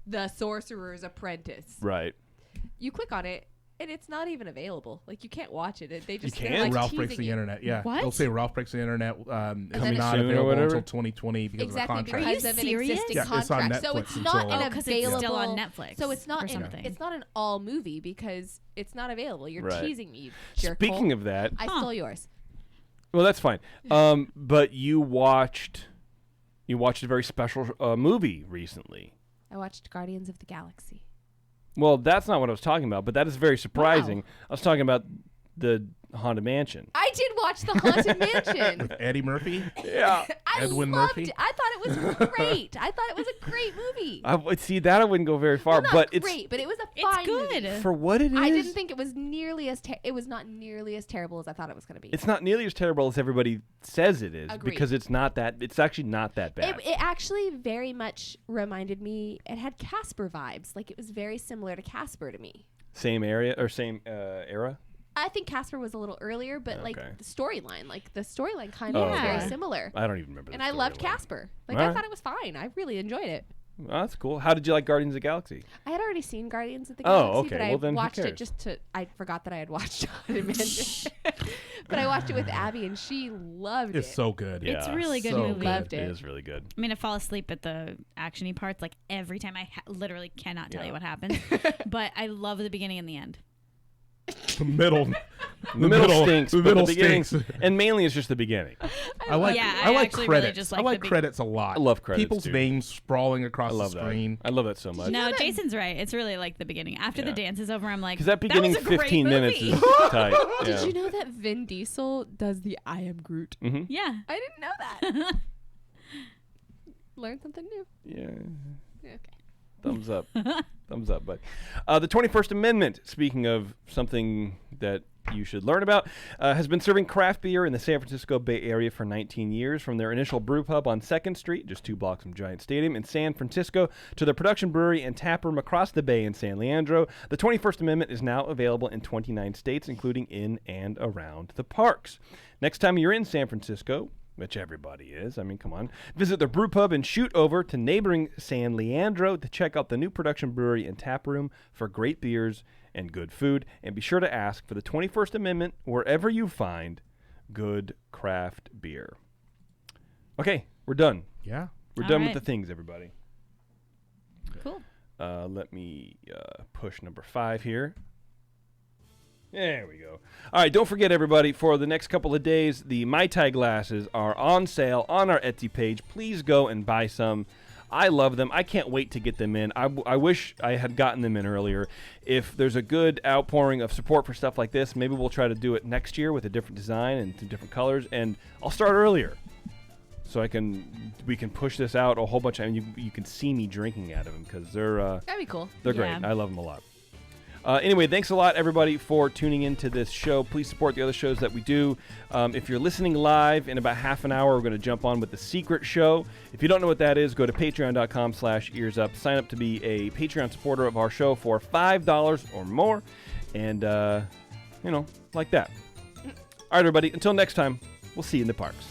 The Sorcerer's Apprentice, Right. you click on it and it's not even available. Like you can't watch it. They just can't? they're, like, Ralph teasing breaks the you. internet. Yeah, What? they'll say Ralph breaks the internet. It's then not soon or available whatever? until 2020 because Exactly of the contract. Are you because of an serious? existing Yeah, it's on contract. So Netflix it's until- not Oh, an 'cause available. it's still on Netflix So it's not or an, something. it's not an all movie because it's not available. You're Right. teasing me. You jerk Speaking hole. of that, I stole yours. well, that's fine. But you watched a very special movie recently. I watched Guardians of the Galaxy. Well, that's not what I was talking about, but that is very surprising. I was talking about the Haunted Mansion. I did watch the Haunted Mansion. Eddie Murphy. Yeah. I Edwin loved Murphy? it. I thought it was great. I thought it was a great movie. I would see that I wouldn't go very far, Well, not but great, but it was a It's fine good. movie. for what it is, I didn't think it was nearly as it was not nearly as terrible as I thought it was going to be. it's not nearly as terrible as everybody says it is, Agreed. because it's not that. It's actually not that bad. It actually very much reminded me. It had Casper vibes. Like it was very similar to Casper to me. Same area or same era. I think Casper was a little earlier, but like Okay. the storyline kind of Oh, was very okay. similar. I don't even remember. And the I loved storyline. Casper. Like All I right. thought it was fine. I really enjoyed it. Oh, that's cool. How did you like Guardians of the Galaxy? I had already seen Guardians of the Oh, Galaxy, okay. but I Well, then who watched it cares? just to. I forgot that I had watched Haunted Mansion, but I watched it with Abby, and she loved It's it. so good. It's a Yeah, really good so movie. good. Loved It it. is really good. I mean, I fall asleep at the actiony parts like every time. I literally cannot tell Yeah. you what happens, but I love the beginning and the end. The middle, The middle stinks, the but middle the beginning, stinks. and mainly it's just the beginning. I like Yeah, I I like actually really credits. just I like like the credits a lot. I love credits, People's dude. names sprawling across I love the that. screen. I love that so much. No, Jason's right. It's really like the beginning. After the Yeah. dance is over, I'm like, Because that beginning was a great 15 minutes movie. is tight. Yeah. Did you know that Vin Diesel does the I am Groot? Mm-hmm. Yeah. I didn't know that. Learned something new. Yeah. Okay. Thumbs up. Thumbs up, bud. The 21st Amendment, speaking of something that you should learn about, has been serving craft beer in the San Francisco Bay Area for 19 years. From their initial brew pub on 2nd Street, just 2 blocks from Giant Stadium in San Francisco, to their production brewery and tap room across the bay in San Leandro, the 21st Amendment is now available in 29 states, including in and around the parks. Next time you're in San Francisco, which everybody is, I mean, come on, visit their brew pub and shoot over to neighboring San Leandro to check out the new production brewery and tap room for great beers and good food. And be sure to ask for the 21st Amendment wherever you find good craft beer. Okay, we're done. Yeah. We're All done right. with the things, everybody. Cool. Let me push number 5 here. There we go. All right, don't forget, everybody, for the next couple of days, the Mai Tai glasses are on sale on our Etsy page. Please go and buy some. I love them. I can't wait to get them in. I wish I had gotten them in earlier. If there's a good outpouring of support for stuff like this, maybe we'll try to do it next year with a different design and some different colors. And I'll start earlier, so we can push this out a whole bunch. And you can see me drinking out of them because they're That'd be cool. great. Yeah. I love them a lot. Anyway, thanks a lot, everybody, for tuning into this show. Please support the other shows that we do. If you're listening live, in about half an hour, we're going to jump on with The Secret Show. If you don't know what that is, go to patreon.com/earsup. Sign up to be a Patreon supporter of our show for $5 or more. And, like that. All right, everybody, until next time, we'll see you in the parks.